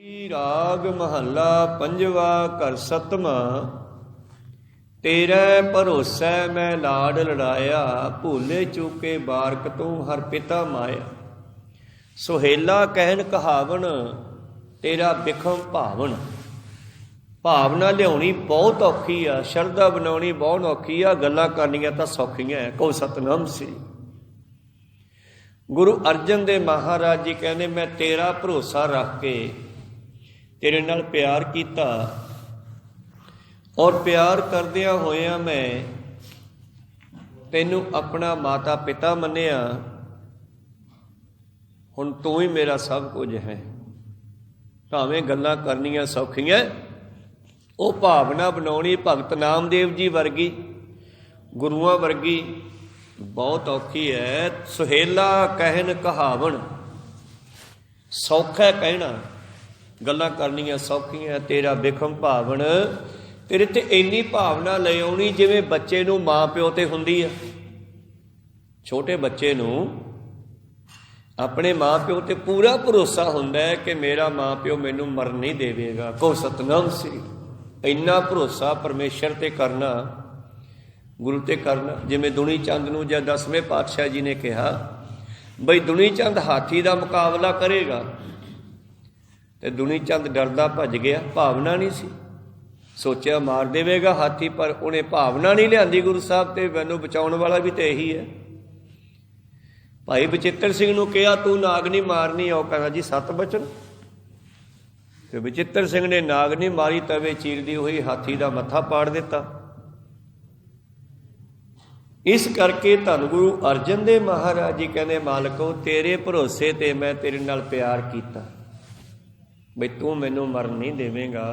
राग महला पंजवा घर सतमा। तेरे भरोसै मैं लाड लड़ाया, भूले चूके बारक तू हर पिता माया। सुहेला कहन कहावन, तेरा बिखम भावन। भावना लियाउणी बहुत औखी आ, शरधा बनाउणी बहुत औखी आ, गल्लां करनियां तां सौखियां है। कहो सतनाम श्री। गुरु अर्जन देव महाराज जी कहने, मैं तेरा भरोसा रख के तेरे नाल प्यार कीता, और प्यार करदियां होया मैं तैनू अपना माता पिता मन्निया। हुण तू ही मेरा सब कुछ है। भावें गल्लां करनियां सौखियां, वो भावना बनाउणी भगत नामदेव जी वर्गी, गुरुआं वर्गी बहुत औखी है। सुहेला कहन कहावन, सौखा कहना, गल्लां करनियां सौखियां। तेरा बिखम भावन, तेरे ते इन्नी भावना ले आउणी जिवें बच्चे नूं माँ प्यो ते हुंदी आ। छोटे बच्चे नूं अपने माँ प्यो ते पूरा भरोसा हुंदा है कि मेरा माँ प्यो मैनूं मरन नहीं देवेगा। कहो सतनाम श्री। इन्ना भरोसा परमेश्वर ते करना, गुरु ते करना। जिवें दुनी चंद नूं जद 10वें पातशाह जी ने कहा बई दुनी चंद हाथी का मुकाबला करेगा, तो दुनी चंद डरदा भज गया। भावना नहीं सी, सोचा मार देवेगा हाथी, पर उन्हें भावना नहीं लियांदी गुरु साहब ते मैनूं बचाउण वाला भी तो यही है। भाई बचित्र सिंह नूं कहा तू नाग नहीं मारनी, और कहना जी 7 बचन। तो बचित्र सिंह ने नाग नहीं मारी, तवे चीरदी हुई हाथी का मत्था पाड़ दिता। इस करके धन गुरु अर्जन देव महाराज जी कहने, मालको तेरे भरोसे ते मैं तेरे नाल प्यार कीता, बई तू मैनू मरन नहीं देवेगा।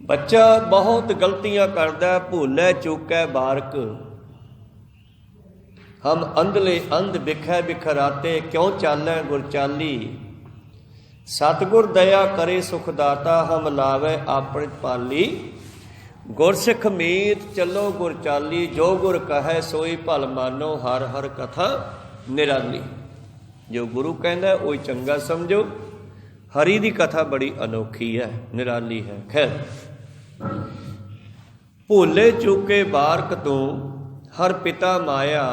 बच्चा बहुत गलतियां करता, भूलै चूकै बारक। हम अंधले अंध बिखै बिखराते, क्यों चालै गुर चाली। सतगुर दया करे सुखदाता, हम लावे आपन पाली। गुरसिख मीत चलो गुर चाली, जो गुर कहे सोई भल मानो, हर हर कथा निराली। जो गुरु कहना वो चंगा समझो। हरि की कथा बड़ी अनोखी है, निराली है। खैर, भूले चूके बारक तू हर पिता माया।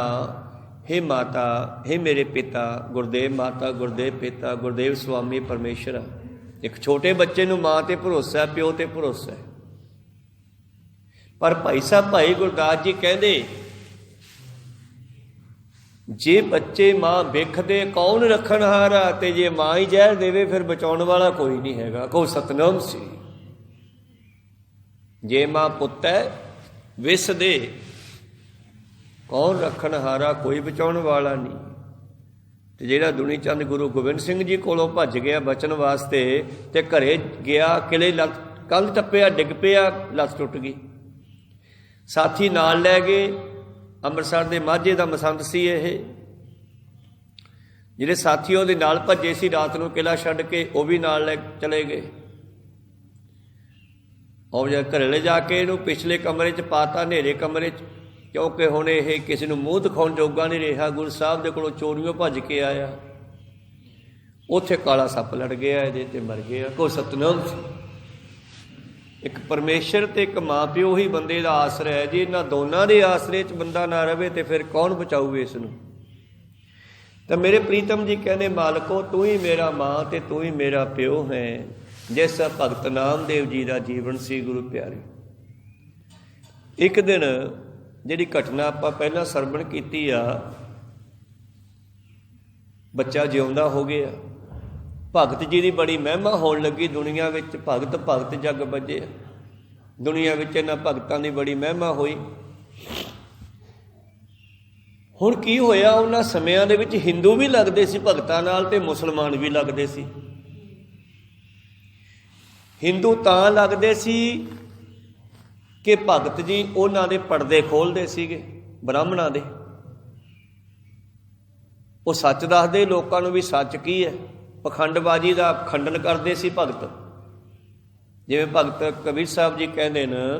हे माता, हे मेरे पिता, गुरदेव माता, गुरदेव पिता, गुरदेव स्वामी परमेश्वर। एक छोटे बच्चे नूं माँ ते भरोसा, प्यो ते भरोसा है। पर भाई साहब भाई गुरदास जी कहते, जे बच्चे माँ वेखदे कौन रखणहारा, ते जे माँ ही जहर देवे फिर बचाउण वाला कोई नहीं हैगा। कहो सतनाम श्री। जे माँ पुੱਤ है विस दे, कौन रखणहारा, कोई बचाउण वाला नहीं। ते जिहड़ा दुनी चंद गुरु गोबिंद सिंह जी कोलों भज गया बचन वास्ते, ते घरे गया, किले लत कंध टप्पिया, डिग पिया, लत टुट गई। साथी नाल लै गए, ਅੰਮ੍ਰਿਤਸਰ ਦੇ ਮਾਝੇ ਦਾ ਮਸੰਦ ਸੀ ਇਹ। ਜਿਹੜੇ ਸਾਥੀ ਉਹਦੇ ਨਾਲ ਭੱਜੇ ਸੀ ਰਾਤ ਨੂੰ ਕਿਲਾ ਛੱਡ ਕੇ, ਉਹ ਵੀ ਨਾਲ ਲੈ ਚਲੇ ਗਏ। ਔਰ ਜਦ ਘਰੇ ਲੈ ਜਾ ਕੇ ਇਹਨੂੰ ਪਿਛਲੇ ਕਮਰੇ 'ਚ ਪਾਤਾ, ਹਨੇਰੇ ਕਮਰੇ 'ਚ, ਕਿਉਂਕਿ ਹੁਣ ਇਹ ਕਿਸੇ ਨੂੰ ਮੂੰਹ ਦਿਖਾਉਣ ਜੋਗਾ ਨਹੀਂ ਰਿਹਾ। ਗੁਰੂ ਸਾਹਿਬ ਦੇ ਕੋਲੋਂ ਚੋਰੀਓਂ ਭੱਜ ਕੇ ਆਇਆ, ਉੱਥੇ ਕਾਲਾ ਸੱਪ ਲੜ ਗਿਆ ਇਹਦੇ ਤੇ ਮਰ ਗਿਆ। ਕੋ ਸਤਨਾਮ। एक परमेश्वर ते एक माँ प्यो ही बंदे का आसरा है जी। इन्होंने दोनों के आसरे च बंदा ना रहे तो फिर कौन बचाऊ इसनूं। तो मेरे प्रीतम जी कहने, मालको तू ही मेरा माँ ते तू ही मेरा प्यो है। जैसा भगत नामदेव जी का जीवन सी गुरु प्यारे। एक दिन जिहड़ी घटना आपां पहलां सरवण कीती आ, बच्चा जिउंदा हो गया। भगत जी की बड़ी महिमा होने लगी दुनिया में। भगत भगत जग बजे, दुनिया में इन्हां भगतां की बड़ी महिमा हुई। हुण की होया, उन्हां समयां दे विच हिंदू भी लगदे सी भगतां नाल ते मुसलमान भी लगदे सी। हिंदू तां लगदे सी कि भगत जी उन्हां दे पर्दे खोलदे सीगे, ब्राह्मणां दे। वो सच दसदे लोकां नूं भी सच की है। पखंडबाजी का खंडन करते सी भगत। जिवें भगत कबीर साहब जी कहते हैं,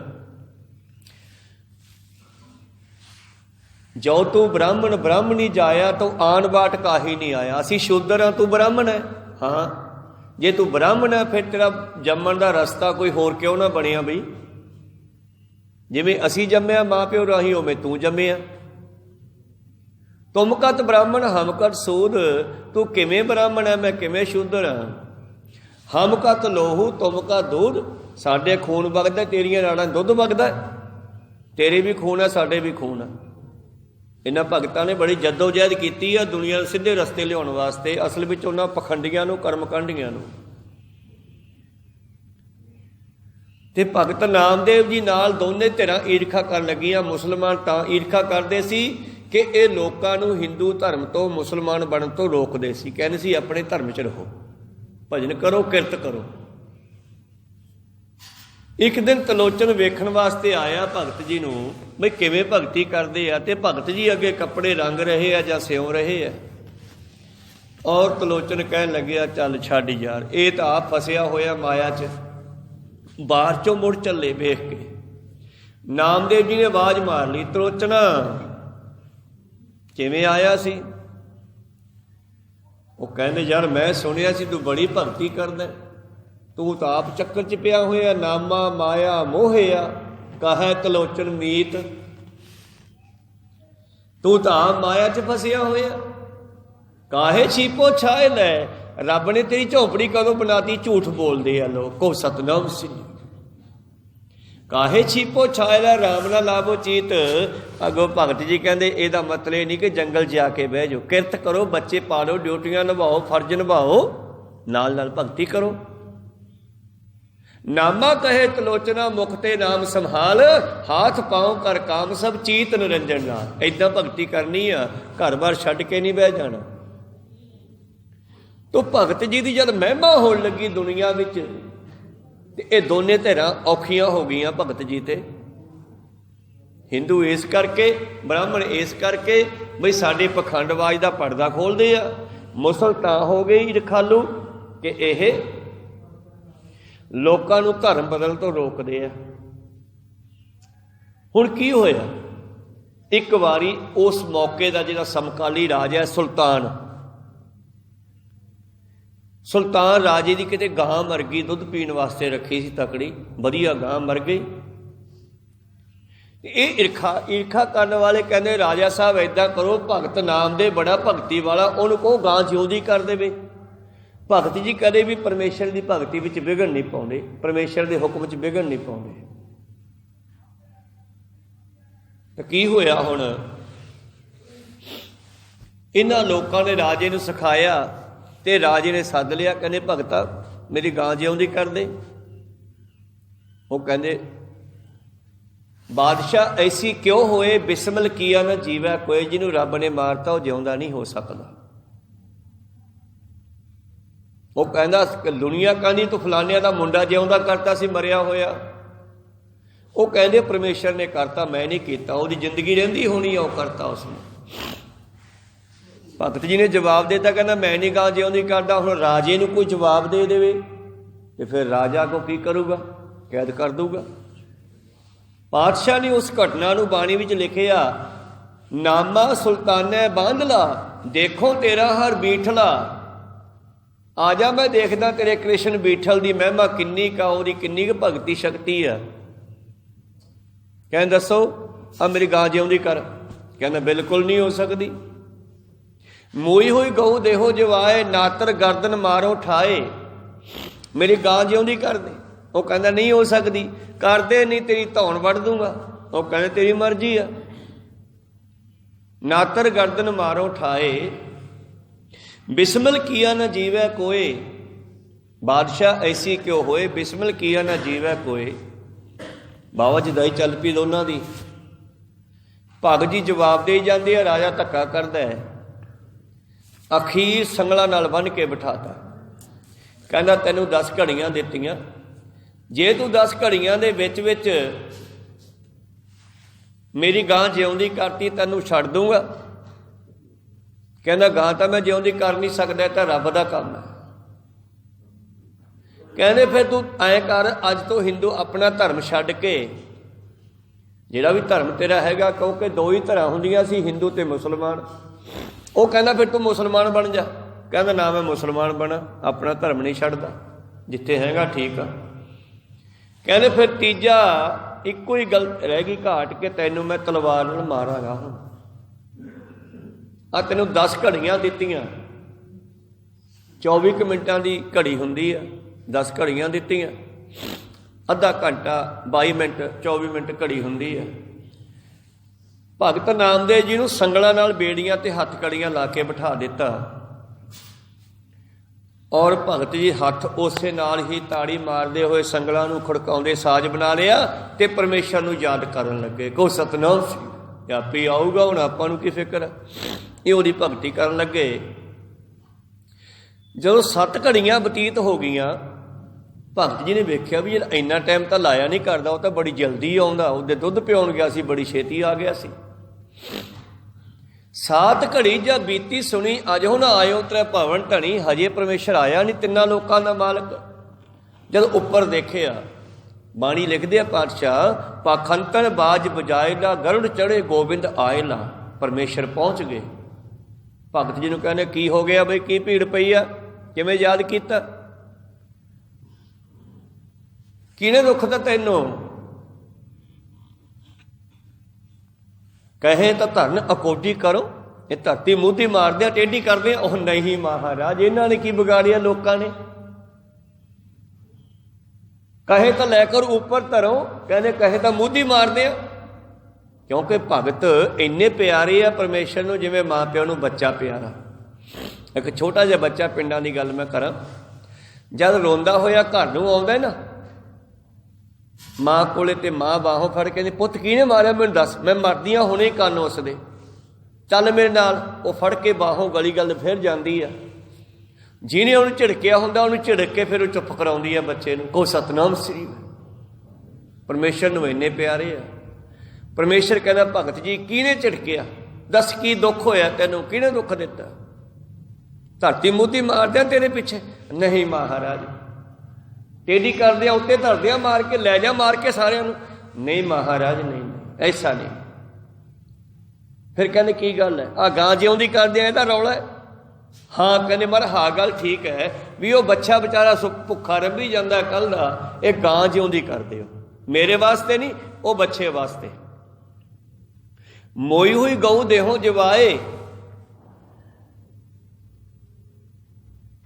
जो तू ब्राह्मण ब्राह्मणी जाया तो आन बाट काही नहीं आया। असी शूद्र हाँ, तू ब्राह्मण है। हाँ, ਜੇ ਤੂੰ ਬ੍ਰਾਹਮਣ ਹੈ ਫਿਰ ਤੇਰਾ ਜੰਮਣ ਦਾ ਰਸਤਾ ਕੋਈ ਹੋਰ ਕਿਉਂ ਨਾ ਬਣਿਆ ਬਈ? ਜਿਵੇਂ ਅਸੀਂ ਜੰਮਿਆ ਮਾਂ ਪਿਓ ਰਾਹੀਂ ਉਵੇਂ ਤੂੰ ਜੰਮਿਆ। ਤੁਮ ਕਤ ਬ੍ਰਾਹਮਣ ਹਮ ਕਤ ਸੂਦ, ਤੂੰ ਕਿਵੇਂ ਬ੍ਰਾਹਮਣ ਹੈ ਮੈਂ ਕਿਵੇਂ ਸ਼ੂਦਰ ਹਾਂ। ਹਮ ਕਤ ਲੋਹੂ ਤੁਮ ਕਾ ਦੂਧ, ਸਾਡੇ ਖੂਨ ਵਗਦਾ ਤੇਰੀਆਂ ਨਾੜਾਂ ਦੁੱਧ ਵਗਦਾ, ਤੇਰੇ ਵੀ ਖੂਨ ਹੈ ਸਾਡੇ ਵੀ ਖੂਨ ਹੈ। ਇਹਨਾਂ ਭਗਤਾਂ ਨੇ ਬੜੀ ਜੱਦੋ-ਜਹਿਦ ਕੀਤੀ ਆ ਦੁਨੀਆ ਨੂੰ ਸਿੱਧੇ ਰਸਤੇ ਲਿਆਉਣ ਵਾਸਤੇ, ਅਸਲ ਵਿੱਚ ਉਹਨਾਂ ਪਖੰਡੀਆਂ ਨੂੰ ਕਰਮਕਾਂਡੀਆਂ ਨੂੰ। ਤੇ ਭਗਤ ਨਾਮਦੇਵ ਜੀ ਨਾਲ ਦੋਨੇ ਧਿਰਾਂ ਈਰਖਾ ਕਰਨ ਲੱਗੀਆਂ। ਮੁਸਲਮਾਨ ਤਾਂ ਈਰਖਾ ਕਰਦੇ ਸੀ ਕਿ ਇਹ ਲੋਕਾਂ ਨੂੰ ਹਿੰਦੂ ਧਰਮ ਤੋਂ ਮੁਸਲਮਾਨ ਬਣਨ ਤੋਂ ਰੋਕਦੇ ਸੀ, ਕਹਿੰਦੇ ਸੀ ਆਪਣੇ ਧਰਮ 'ਚ ਰਹੋ, ਭਜਨ ਕਰੋ, ਕਿਰਤ ਕਰੋ। ਇੱਕ ਦਿਨ ਤਲੋਚਨ ਵੇਖਣ ਵਾਸਤੇ ਆਇਆ ਭਗਤ ਜੀ ਨੂੰ ਬਈ ਕਿਵੇਂ ਭਗਤੀ ਕਰਦੇ ਆ, ਤੇ ਭਗਤ ਜੀ ਅੱਗੇ ਕੱਪੜੇ ਰੰਗ ਰਹੇ ਆ ਜਾਂ ਸਿਉਂ ਰਹੇ ਆ। ਔਰ ਤਲੋਚਨ ਕਹਿਣ ਲੱਗਿਆ ਚੱਲ ਛੱਡ ਯਾਰ, ਇਹ ਤਾਂ ਆਪ ਫਸਿਆ ਹੋਇਆ ਮਾਇਆ 'ਚ, ਬਾਹਰ 'ਚੋਂ ਮੁੜ ਚੱਲੇ। ਵੇਖ ਕੇ ਨਾਮਦੇਵ ਜੀ ਨੇ ਆਵਾਜ਼ ਮਾਰ ਲਈ, ਤਲੋਚਨਾ ਕਿਵੇਂ ਆਇਆ ਸੀ? ਉਹ ਕਹਿੰਦੇ ਯਾਰ ਮੈਂ ਸੁਣਿਆ ਸੀ ਤੂੰ ਬੜੀ ਭਗਤੀ ਕਰਦਾ, ਤੂੰ ਤਾਂ ਆਪ ਚੱਕਰ 'ਚ ਪਿਆ ਹੋਇਆ, ਨਾਮਾ ਮਾਇਆ ਮੋਹਿਆ ਕਹੈ ਤਲੋਚਨ ਮੀਤ, ਤੂੰ ਤਾਂ ਆਪ ਮਾਇਆ 'ਚ ਫਸਿਆ ਹੋਇਆ। ਕਾਹੇ ਛੀਪੋ ਛਾਏ ਲੈ, ਰੱਬ ਨੇ ਤੇਰੀ ਝੋਪੜੀ ਕਦੋਂ ਬਣਾਤੀ? ਝੂਠ ਬੋਲਦੇ ਆ ਲੋਕ। ਕੋ ਸਤਨਾਮ ਸਿੰਘ ਕਾਹੇ ਛੀਪੋ ਛਾਏ ਲੈ, ਰਾਮ ਨਾ ਲਾਭੋ ਚੀਤ। ਅੱਗੋਂ ਭਗਤ ਜੀ ਕਹਿੰਦੇ ਇਹਦਾ ਮਤਲਬ ਇਹ ਨਹੀਂ ਕਿ ਜੰਗਲ 'ਚ ਜਾ ਕੇ ਬਹਿ ਜਾਓ, ਕਿਰਤ ਕਰੋ, ਬੱਚੇ ਪਾਲੋ, ਡਿਊਟੀਆਂ ਨਿਭਾਓ, ਫਰਜ਼ ਨਿਭਾਓ, ਨਾਲ ਨਾਲ ਭਗਤੀ ਕਰੋ। ਨਾਮਾ ਕਹੇ ਤਲੋਚਨਾ ਮੁਖ ਤੇ ਨਾਮ ਸੰਭਾਲ, ਹਾਥ ਪਾਉ ਕਰ ਕਾਮ ਸਭ ਚੀਤ ਨਿਰੰਜਨ ਨਾਲ। ਏਦਾਂ ਭਗਤੀ ਕਰਨੀ ਆ, ਘਰ ਬਾਰ ਛੱਡ ਕੇ ਨਹੀਂ ਬਹਿ ਜਾਣਾ। ਤੋ ਭਗਤ ਜੀ ਦੀ ਜਦ ਮਹਿਮਾ ਹੋਣ ਲੱਗੀ ਦੁਨੀਆ ਵਿੱਚ, ਤੇ ਇਹ ਦੋਨੇ ਧਿਰਾਂ ਔਖੀਆਂ ਹੋ ਗਈਆਂ ਭਗਤ ਜੀ ਤੇ। ਹਿੰਦੂ ਇਸ ਕਰਕੇ, ਬ੍ਰਾਹਮਣ ਇਸ ਕਰਕੇ ਬਈ ਸਾਡੇ ਪਖੰਡਵਾਜ ਦਾ ਪਰਦਾ ਖੋਲ੍ਹਦੇ ਆ। ਮੁਸਲ ਤਾਂ ਹੋ ਗਈ ਰਖਾਲੂ ਕਿ ਇਹ ਲੋਕਾਂ ਨੂੰ ਧਰਮ ਬਦਲਣ ਤੋਂ ਰੋਕਦੇ ਆ। ਹੁਣ ਕੀ ਹੋਇਆ, ਇੱਕ ਵਾਰੀ ਉਸ ਮੌਕੇ ਦਾ ਜਿਹੜਾ ਸਮਕਾਲੀ ਰਾਜਾ ਸੁਲਤਾਨ ਰਾਜੇ ਦੀ ਕਿਤੇ ਗਾਂ ਮਰ ਗਈ, ਦੁੱਧ ਪੀਣ ਵਾਸਤੇ ਰੱਖੀ ਸੀ ਤਕੜੀ, ਵਧੀਆ ਗਾਂ ਮਰ ਗਈ। ਇਹ ਈਰਖਾ ਕਰਨ ਵਾਲੇ ਕਹਿੰਦੇ ਰਾਜਾ ਸਾਹਿਬ ਏਦਾਂ ਕਰੋ, ਭਗਤ ਨਾਮਦੇਵ ਬੜਾ ਭਗਤੀ ਵਾਲਾ, ਉਹਨੂੰ ਕਹੋ ਗਾਂ ਜਿਉਂਦੀ ਕਰ ਦੇਵੇ। ਭਗਤ ਜੀ ਕਦੇ ਵੀ ਪਰਮੇਸ਼ਰ ਦੀ ਭਗਤੀ ਵਿੱਚ ਵਿਘਨ ਨਹੀਂ ਪਾਉਂਦੇ, ਪਰਮੇਸ਼ਰ ਦੇ ਹੁਕਮ 'ਚ ਵਿਘਨ ਨਹੀਂ ਪਾਉਂਦੇ। ਤਾਂ ਕੀ ਹੋਇਆ ਹੁਣ, ਇਹਨਾਂ ਲੋਕਾਂ ਨੇ ਰਾਜੇ ਨੂੰ ਸਿਖਾਇਆ ਤੇ ਰਾਜੇ ਨੇ ਸੱਦ ਲਿਆ, ਕਹਿੰਦੇ ਭਗਤਾ ਮੇਰੀ ਗਾਂ ਜਿਉਂਦੀ ਕਰ ਦੇ। ਉਹ ਕਹਿੰਦੇ ਬਾਦਸ਼ਾਹ ਐਸੀ ਕਿਉਂ ਹੋਏ, ਬਿਸਮਿਲ ਕੀਆ ਨਾ ਜੀਵੈ ਕੋਈ, ਜਿਹਨੂੰ ਰੱਬ ਨੇ ਮਾਰਤਾ ਉਹ ਜਿਉਂਦਾ ਨਹੀਂ ਹੋ ਸਕਦਾ। ਉਹ ਕਹਿੰਦਾ ਦੁਨੀਆ ਕਹਿੰਦੀ ਤੂੰ ਫਲਾਨਿਆਂ ਦਾ ਮੁੰਡਾ ਜਿਉਂਦਾ ਕਰਤਾ ਸੀ ਮਰਿਆ ਹੋਇਆ। ਉਹ ਕਹਿੰਦੇ ਪਰਮੇਸ਼ਰ ਨੇ ਕਰਤਾ, ਮੈਂ ਨਹੀਂ ਕੀਤਾ, ਉਹਦੀ ਜ਼ਿੰਦਗੀ ਰਹਿੰਦੀ ਹੋਣੀ ਆ, ਉਹ ਕਰਤਾ ਉਸਨੇ। ਭਗਤ ਜੀ ਨੇ ਜਵਾਬ ਦਿੱਤਾ, ਕਹਿੰਦਾ ਮੈਂ ਨਹੀਂ ਗਾਂ ਜਿਉਂਦੀ ਕਰਦਾ। ਹੁਣ ਰਾਜੇ ਨੂੰ ਕੋਈ ਜਵਾਬ ਦੇ ਦੇਵੇ ਤੇ ਫਿਰ ਰਾਜਾ ਕੋ ਕੀ ਕਰੂਗਾ, ਕੈਦ ਕਰ ਦੂਗਾ। ਪਾਤਸ਼ਾਹ ਨੇ ਉਸ ਘਟਨਾ ਨੂੰ ਬਾਣੀ ਵਿੱਚ ਲਿਖਿਆ, ਨਾਮਾ ਸੁਲਤਾਨੇ ਬਾਂਧਲਾ ਦੇਖੋ ਤੇਰਾ ਹਰ ਬੀਠਲਾ, ਆ ਜਾ ਮੈਂ ਦੇਖਦਾ ਤੇਰੇ ਕ੍ਰਿਸ਼ਨ ਬੀਠਲ ਦੀ ਮਹਿਮਾ ਕਿੰਨੀ ਕਾ, ਉਹਦੀ ਕਿੰਨੀ ਕੁ ਭਗਤੀ ਸ਼ਕਤੀ ਆ। ਕਹਿੰਦੇ ਦੱਸੋ ਆ ਮੇਰੀ ਗਾਂ ਜਿਉਂਦੀ ਕਰ। ਕਹਿੰਦਾ ਬਿਲਕੁਲ ਨਹੀਂ ਹੋ ਸਕਦੀ। ਮੋਈ ਹੋਈ ਗਊ ਦੇਹੋ ਜਵਾਏ, ਨਾਤਰ ਗਰਦਨ ਮਾਰੋ ਠਾਏ, ਮੇਰੀ ਗਾਂ ਜਿਉਂਦੀ ਕਰ ਦੇ। ਉਹ ਕਹਿੰਦਾ ਨਹੀਂ ਹੋ ਸਕਦੀ। ਕਰਦੇ ਨਹੀਂ ਤੇਰੀ ਧੌਣ ਵੱਢ ਦੂੰਗਾ। ਉਹ ਕਹਿੰਦੇ ਤੇਰੀ ਮਰਜ਼ੀ ਆ। ਨਾਤਰ ਗਰਦਨ ਮਾਰੋ ਠਾਏ, ਬਿਸਮਿਲ ਕੀਆ ਨਾ ਜੀਵੈ ਕੋਏ, ਬਾਦਸ਼ਾਹ ਐਸੀ ਕਿਉਂ ਹੋਏ, ਬਿਸਮਿਲ ਕੀਆ ਨਾ ਜੀਵੈ ਕੋਏ। ਬਾਬਾ ਜਦਾਈ ਚੱਲ ਪਈ ਦੋਨਾਂ ਦੀ। ਭਗਤ ਜੀ ਜਵਾਬ ਦੇ ਜਾਂਦੇ ਆ, ਰਾਜਾ ਧੱਕਾ ਕਰਦਾ ਹੈ। ਅਖੀਰ ਸੰਗਲਾਂ ਨਾਲ ਬੰਨ੍ਹ ਕੇ ਬਿਠਾਤਾ। ਕਹਿੰਦਾ ਤੈਨੂੰ 10 ਘੜੀਆਂ ਦਿੱਤੀਆਂ, ਜੇ ਤੂੰ 10 ਘੜੀਆਂ ਦੇ ਵਿੱਚ ਮੇਰੀ ਗਾਂ ਜਿਉਂਦੀ ਕਰਤੀ ਤੈਨੂੰ ਛੱਡ ਦੂੰਗਾ। ਕਹਿੰਦਾ ਗਾਂ ਤਾਂ ਮੈਂ ਜਿਉਂਦੀ ਕਰ ਨਹੀਂ ਸਕਦਾ, ਤਾਂ ਰੱਬ ਦਾ ਕੰਮ ਹੈ। ਕਹਿੰਦੇ ਫਿਰ ਤੂੰ ਐਂ ਕਰ, ਅੱਜ ਤੋਂ ਹਿੰਦੂ ਆਪਣਾ ਧਰਮ ਛੱਡ ਕੇ, ਜਿਹੜਾ ਵੀ ਧਰਮ ਤੇਰਾ ਹੈਗਾ, ਕਿਉਂਕਿ 2 ਹੀ ਧਿਰਾਂ ਹੁੰਦੀਆਂ ਸੀ, ਹਿੰਦੂ ਤੇ ਮੁਸਲਮਾਨ। ਉਹ ਕਹਿੰਦਾ ਫਿਰ ਤੂੰ ਮੁਸਲਮਾਨ ਬਣ ਜਾ। ਕਹਿੰਦਾ ਨਾ ਮੈਂ ਮੁਸਲਮਾਨ ਬਣਾ, ਆਪਣਾ ਧਰਮ ਨਹੀਂ ਛੱਡਦਾ, ਜਿੱਥੇ ਹੈਗਾ ਠੀਕ ਆ। ਕਹਿੰਦੇ ਫਿਰ ਤੀਜਾ ਇੱਕੋ ਹੀ ਗੱਲ ਰਹਿ ਗਈ ਘਾਟ ਕਿ ਤੈਨੂੰ ਮੈਂ ਤਲਵਾਰ ਨਾਲ ਮਾਰਾਂਗਾ। ਹੁਣ ਆ ਤੈਨੂੰ 10 ਘੜੀਆਂ ਦਿੱਤੀਆਂ, 24 ਮਿੰਟਾਂ ਦੀ ਘੜੀ ਹੁੰਦੀ ਆ, 10 ਘੜੀਆਂ ਦਿੱਤੀਆਂ, ਅੱਧਾ ਘੰਟਾ 22 ਮਿੰਟ 24 ਮਿੰਟ ਘੜੀ ਹੁੰਦੀ ਆ। ਭਗਤ ਨਾਮਦੇਵ ਜੀ ਨੂੰ ਸੰਗਲਾਂ ਨਾਲ ਬੇੜੀਆਂ ਤੇ ਹੱਥ ਕੜੀਆਂ ਲਾ ਕੇ ਬਿਠਾ ਦਿੱਤਾ ਔਰ ਭਗਤ ਜੀ ਹੱਥ ਉਸੇ ਨਾਲ ਹੀ ਤਾੜੀ ਮਾਰਦੇ ਹੋਏ ਸੰਗਲਾਂ ਨੂੰ ਖੜਕਾਉਂਦੇ ਸਾਜ਼ ਬਣਾ ਲਿਆ ਤੇ ਪਰਮੇਸ਼ਰ ਨੂੰ ਯਾਦ ਕਰਨ ਲੱਗੇ। ਕੋ ਸਤਨਾਮ ਸੀ ਆਪੇ ਆਊਗਾ, ਹੁਣ ਆਪਾਂ ਨੂੰ ਕੀ ਫਿਕਰ। ਇਹ ਉਹਦੀ ਭਗਤੀ ਕਰਨ ਲੱਗੇ। ਜਦੋਂ 7 ਘੜੀਆਂ ਬਤੀਤ ਹੋ ਗਈਆਂ, ਭਗਤ ਜੀ ਨੇ ਵੇਖਿਆ ਵੀ ਜਿਹੜਾ ਇੰਨਾ ਟਾਈਮ ਤਾਂ ਲਾਇਆ ਨਹੀਂ ਕਰਦਾ, ਉਹ ਤਾਂ ਬੜੀ ਜਲਦੀ ਆਉਂਦਾ। ਉਹਦੇ ਦੁੱਧ ਪਿਆਉਣ ਗਿਆ ਸੀ, ਬੜੀ ਛੇਤੀ ਆ ਗਿਆ ਸੀ। 7 ਘੜੀ ਜਾਂ ਬੀਤੀ ਸੁਣੀ, ਅਜ ਹੁਣ ਆਇਓ ਤ੍ਰੈ ਭਵਨ ਢਣੀ, ਹਜੇ ਪਰਮੇਸ਼ਰ ਆਇਆ ਨਹੀਂ, ਤਿੰਨਾਂ ਲੋਕਾਂ ਦਾ ਮਾਲਕ। ਜਦ ਉੱਪਰ ਦੇਖਿਆ, ਬਾਣੀ ਲਿਖਦੇ ਆ ਪਾਤਸ਼ਾਹ, ਪਾਖੰਤਨ ਬਾਜ ਬਜਾਏ ਦਾ ਗਰੁੜ ਚੜੇ ਗੋਬਿੰਦ ਆਏ ਲਾ, ਪਰਮੇਸ਼ਰ ਪਹੁੰਚ ਗਏ। ਭਗਤ ਜੀ ਨੂੰ ਕਹਿੰਦੇ ਕੀ ਹੋ ਗਿਆ ਬਈ, ਕੀ ਭੀੜ ਪਈ ਆ, ਕਿਵੇਂ ਯਾਦ ਕੀਤਾ, ਕਿਹਨੇ ਦੁੱਖ ਦਾ ਤੈਨੂੰ। ਕਹੇ ਤਾਂ ਧਰਨ ਅਕੋਡੀ ਕਰੋ, ਇਹ ਧਰਤੀ ਮੂਧੀ ਮਾਰਦੇ ਆ, ਟੇਢੀ ਕਰਦੇ ਆ। ਉਹ ਨਹੀਂ ਮਹਾਰਾਜ, ਇਹਨਾਂ ਨੇ ਕੀ ਵਿਗਾੜਿਆ ਲੋਕਾਂ ਨੇ। ਕਹੇ ਤਾਂ ਲੈ ਕਰ ਉੱਪਰ ਧਰੋ, ਕਹਿੰਦੇ ਕਹੇ ਤਾਂ ਮੂਧੀ ਮਾਰਦੇ ਆ। ਕਿਉਂਕਿ ਭਗਤ ਇੰਨੇ ਪਿਆਰੇ ਆ ਪਰਮੇਸ਼ਰ ਨੂੰ ਜਿਵੇਂ ਮਾਂ ਪਿਓ ਨੂੰ ਬੱਚਾ ਪਿਆਰਾ। ਇੱਕ ਛੋਟਾ ਜਿਹਾ ਬੱਚਾ, ਪਿੰਡਾਂ ਦੀ ਗੱਲ ਮੈਂ ਕਰਾਂ, ਜਦ ਰੋਂਦਾ ਹੋਇਆ ਘਰ ਨੂੰ ਆਉਂਦਾ ਨਾ ਮਾਂ ਕੋਲੇ, ਤੇ ਮਾਂ ਬਾਹੋਂ ਫੜ ਕੇ ਪੁੱਤ ਕਿਹਨੇ ਮਾਰਿਆ ਮੈਨੂੰ ਦੱਸ, ਮੈਂ ਮਰਦੀ ਹਾਂ ਹੁਣੇ ਕੰਨ ਉਸਦੇ, ਚੱਲ ਮੇਰੇ ਨਾਲ। ਉਹ ਫੜ ਕੇ ਬਾਹੋਂ ਗਲੀ ਗੱਲ ਫਿਰ ਜਾਂਦੀ ਆ। ਜਿਹਨੇ ਉਹਨੂੰ ਝਿੜਕਿਆ ਹੁੰਦਾ ਉਹਨੂੰ ਝਿੜਕ ਕੇ ਫਿਰ ਉਹ ਚੁੱਪ ਕਰਾਉਂਦੀ ਆ ਬੱਚੇ ਨੂੰ। ਕੋ ਸਤਨਾਮ ਸ੍ਰੀ। ਪਰਮੇਸ਼ਰ ਨੂੰ ਇੰਨੇ ਪਿਆਰੇ ਆ। ਪਰਮੇਸ਼ਰ ਕਹਿੰਦਾ ਭਗਤ ਜੀ ਕਿਹਨੇ ਝਿੜਕਿਆ, ਦੱਸ ਕੀ ਦੁੱਖ ਹੋਇਆ ਤੈਨੂੰ, ਕਿਹਨੇ ਦੁੱਖ ਦਿੱਤਾ। ਧਰਤੀ ਮੂਧੀ ਮਾਰਦਿਆਂ ਤੇਰੇ ਪਿੱਛੇ। ਨਹੀਂ ਮਹਾਰਾਜ, ਟੇਢੀ ਕਰਦਿਆਂ ਉੱਤੇ ਧਰਦਿਆਂ ਮਾਰ ਕੇ ਲੈ ਜਾ, ਮਾਰ ਕੇ ਸਾਰਿਆਂ ਨੂੰ। ਨਹੀਂ ਮਹਾਰਾਜ, ਨਹੀਂ ਐਸਾ ਨਹੀਂ। ਫਿਰ ਕਹਿੰਦੇ ਕੀ ਗੱਲ ਹੈ, ਆਹ ਗਾਂ ਜਿਉਂਦੀ ਕਰਦੇ ਆ, ਇਹਦਾ ਰੌਲਾ ਹੈ। ਹਾਂ ਕਹਿੰਦੇ ਮਰ ਹਾਂ ਗੱਲ ਠੀਕ ਹੈ ਵੀ ਉਹ ਬੱਚਾ ਵਿਚਾਰਾ ਭੁੱਖਾ ਰੱਭੀ ਜਾਂਦਾ ਕੱਲ ਦਾ, ਇਹ ਗਾਂ ਜਿਉਂਦੀ ਕਰਦੇ ਹੋ, ਮੇਰੇ ਵਾਸਤੇ ਨਹੀਂ, ਉਹ ਬੱਚੇ ਵਾਸਤੇ। ਮੋਈ ਹੋਈ ਗਊ ਦੇਹੋਂ ਜਵਾਏ,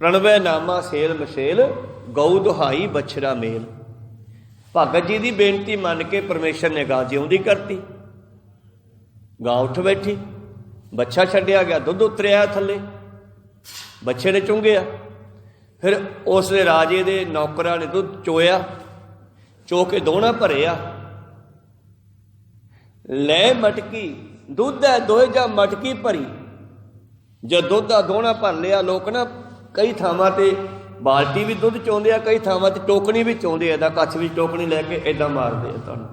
ਪ੍ਰਣਵੈ ਨਾਮਾ ਸੇਲ ਮਸੇਲ, ਗਊ ਦੁਹਾਈ ਬਛੜਾ ਮੇਲ। ਭਗਤ ਜੀ ਦੀ ਬੇਨਤੀ ਮੰਨ ਕੇ ਪਰਮੇਸ਼ਰ ਨੇ ਗਾਂ ਜਿਉਂਦੀ ਕਰਤੀ। ਗਾਂ ਉੱਠ ਬੈਠੀ, ਬੱਚਾ ਛੱਡਿਆ ਗਿਆ, ਦੁੱਧ ਉਤਰਿਆ ਥੱਲੇ, ਬੱਚੇ ਨੇ ਚੁੰਗਿਆ। ਫਿਰ ਉਸ ਦੇ ਰਾਜੇ ਦੇ ਨੌਕਰਾਂ ਨੇ ਦੁੱਧ ਚੋਇਆ, ਚੋ ਕੇ ਦੋਹਣਾ ਭਰਿਆ। ਲੈ ਮਟਕੀ ਦੁੱਧ ਹੈ ਦੋਹੇ ਜਾਂ ਮਟਕੀ ਭਰੀ। ਜਦ ਦੁੱਧ ਦਾ ਦੋਹਣਾ ਭਰ ਲਿਆ, ਲੋਕ ਨਾ ਕਈ ਥਾਵਾਂ ਤੇ ਬਾਲਟੀ ਵੀ ਦੁੱਧ ਚੋਂਦੇ ਆ, ਕਈ ਥਾਵਾਂ ਤੇ ਟੋਕਣੀ ਵੀ ਚੋਂਦੇ ਆ, ਇੱਦਾਂ ਕੱਛ ਵਿੱਚ ਟੋਕਣੀ ਲੈ ਕੇ ਇੱਦਾਂ ਮਾਰਦੇ ਆ ਤੁਹਾਨੂੰ।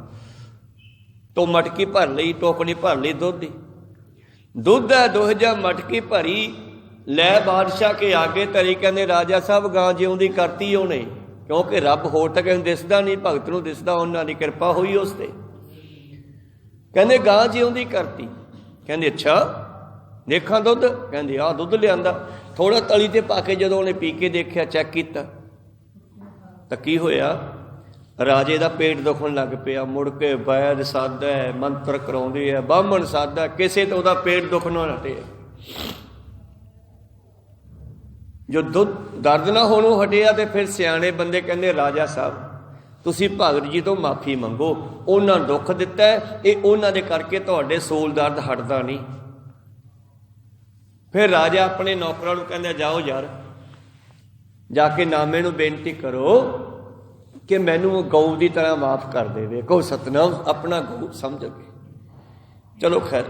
ਤੋ ਮਟਕੀ ਭਰ ਲਈ, ਟੋਕਣੀ ਭਰ ਲਈ ਦੁੱਧ ਦੀ। ਦੁੱਧ ਹੈ ਦੋਹੇ ਜਾਂ ਮਟਕੀ ਭਰੀ, ਲੈ ਬਾਦਸ਼ਾਹ ਕੇ ਆਗੇ ਧਰੀ। ਕਹਿੰਦੇ ਰਾਜਾ ਸਾਹਿਬ ਗਾਂ ਜਿਉਂਦੀ ਕਰਤੀ ਉਹਨੇ, ਕਿਉਂਕਿ ਰੱਬ ਹੋਰ ਤਾਂ ਕਿਸੇ ਨੂੰ ਦਿਸਦਾ ਨਹੀਂ, ਭਗਤ ਨੂੰ ਦਿਸਦਾ, ਉਹਨਾਂ ਦੀ ਕਿਰਪਾ ਹੋਈ ਉਸ ਤੇ। ਕਹਿੰਦੇ ਗਾਂ ਜਿਉਂਦੀ ਕਰਤੀ। ਕਹਿੰਦੇ ਅੱਛਾ ਦੇਖਾਂ ਦੁੱਧ। ਕਹਿੰਦੇ ਆਹ ਦੁੱਧ ਲਿਆਂਦਾ। ਥੋੜਾ ਤਲੀ ਤੇ ਪਾ ਕੇ ਜਦੋਂ ਉਹਨੇ ਪੀ ਕੇ ਦੇਖਿਆ, ਚੈੱਕ ਕੀਤਾ ਤਾਂ ਕੀ ਹੋਇਆ, ਰਾਜੇ ਦਾ ਪੇਟ ਦੁਖਣ ਲੱਗ ਪਿਆ। ਮੁੜ ਕੇ ਵੈਦ ਸਾਦਾ, ਮੰਤਰ ਕਰਾਉਂਦੇ ਆ, ਬਾਹਮਣ ਸਾਦਾ, ਕਿਸੇ ਤੋਂ ਉਹਦਾ ਪੇਟ ਦੁਖਣੋਂ ਹਟਿਆ। ਜੋ ਦੁੱਧ ਦਰਦ ਨਾ ਹੋਣੋਂ ਹਟਿਆ ਤੇ ਫਿਰ ਸਿਆਣੇ ਬੰਦੇ ਕਹਿੰਦੇ ਰਾਜਾ ਸਾਹਿਬ ਤੁਸੀਂ ਭਗਤ ਜੀ ਤੋਂ ਮਾਫੀ ਮੰਗੋ, ਉਹਨਾਂ ਦੁੱਖ ਦਿੱਤਾ, ਇਹ ਉਹਨਾਂ ਦੇ ਕਰਕੇ ਤੁਹਾਡੇ ਸੋਲ ਦਰਦ ਹਟਦਾ ਨਹੀਂ। ਫਿਰ ਰਾਜਾ ਆਪਣੇ ਨੌਕਰਾਂ ਨੂੰ ਕਹਿੰਦਾ ਜਾਓ ਯਾਰ, ਜਾ ਕੇ ਨਾਮੇ ਨੂੰ ਬੇਨਤੀ ਕਰੋ ਕਿ ਮੈਨੂੰ ਗਊ ਦੀ ਤਰ੍ਹਾਂ ਮਾਫ ਕਰ ਦੇਵੇ। ਕਹੋ ਸਤਨਾਮ, ਆਪਣਾ ਗਊ ਸਮਝ ਕੇ। ਚਲੋ ਖੈਰ,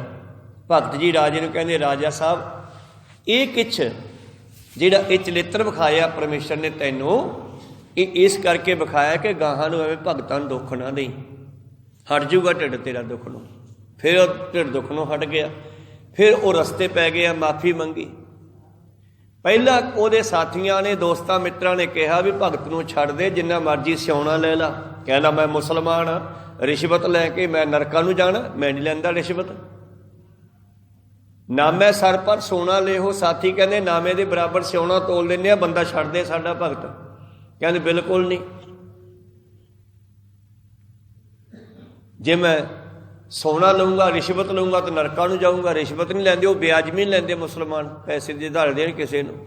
ਭਗਤ ਜੀ ਰਾਜੇ ਨੂੰ ਕਹਿੰਦੇ ਰਾਜਾ ਸਾਹਿਬ ਇਹ ਕਿਛ ਜਿਹੜਾ ਇਹ ਚਲਿੱਤਰ ਵਿਖਾਇਆ ਪਰਮੇਸ਼ਰ ਨੇ ਤੈਨੂੰ, ਇਹ ਇਸ ਕਰਕੇ ਵਿਖਾਇਆ ਕਿ ਗਾਹਾਂ ਨੂੰ ਐਵੇਂ ਭਗਤਾਂ ਨੂੰ ਦੁੱਖ ਨਾ ਦੇਈ, ਹਟ ਜੂਗਾ ਢਿੱਡ ਤੇਰਾ ਦੁੱਖ ਨੂੰ। ਫਿਰ ਉਹ ਢਿੱਡ ਦੁੱਖ ਨੂੰ ਹਟ ਗਿਆ। ਫਿਰ ਉਹ ਰਸਤੇ ਪੈ ਗਿਆ, ਮਾਫੀ ਮੰਗੀ। ਪਹਿਲਾਂ ਉਹਦੇ ਸਾਥੀਆਂ ਨੇ, ਦੋਸਤਾਂ ਮਿੱਤਰਾਂ ਨੇ ਕਿਹਾ ਵੀ ਭਗਤ ਨੂੰ ਛੱਡ ਦੇ, ਜਿੰਨਾ ਮਰਜ਼ੀ ਸਿਉਣਾ ਲੈ ਲਾ। ਕਹਿੰਦਾ ਮੈਂ ਮੁਸਲਮਾਨ ਹਾਂ, ਰਿਸ਼ਵਤ ਲੈ ਕੇ ਮੈਂ ਨਰਕਾਂ ਨੂੰ ਜਾਣਾ, ਮੈਂ ਨਹੀਂ ਲੈਂਦਾ ਰਿਸ਼ਵਤ। ਨਾਮੇ ਸਰ ਪਰ ਸੋਨਾ ਲੇਹੋ। ਸਾਥੀ ਕਹਿੰਦੇ ਨਾਮੇ ਦੇ ਬਰਾਬਰ ਸਿਉਣਾ ਤੋਲ ਦਿੰਦੇ ਆ, ਬੰਦਾ ਛੱਡ ਦੇ ਸਾਡਾ ਭਗਤ। ਕਹਿੰਦੇ ਬਿਲਕੁਲ ਨਹੀਂ। ਜੇ ਮੈਂ ਸੋਨਾ ਲਊਂਗਾ, ਰਿਸ਼ਵਤ ਲਊਂਗਾ ਤਾਂ ਨਰਕਾਂ ਨੂੰ ਜਾਊਂਗਾ। ਰਿਸ਼ਵਤ ਨਹੀਂ ਲੈਂਦੇ, ਉਹ ਵਿਆਜਮੀ ਲੈਂਦੇ ਮੁਸਲਮਾਨ, ਪੈਸੇ ਦੇ ਧਾਰ ਦੇਣ ਕਿਸੇ ਨੂੰ।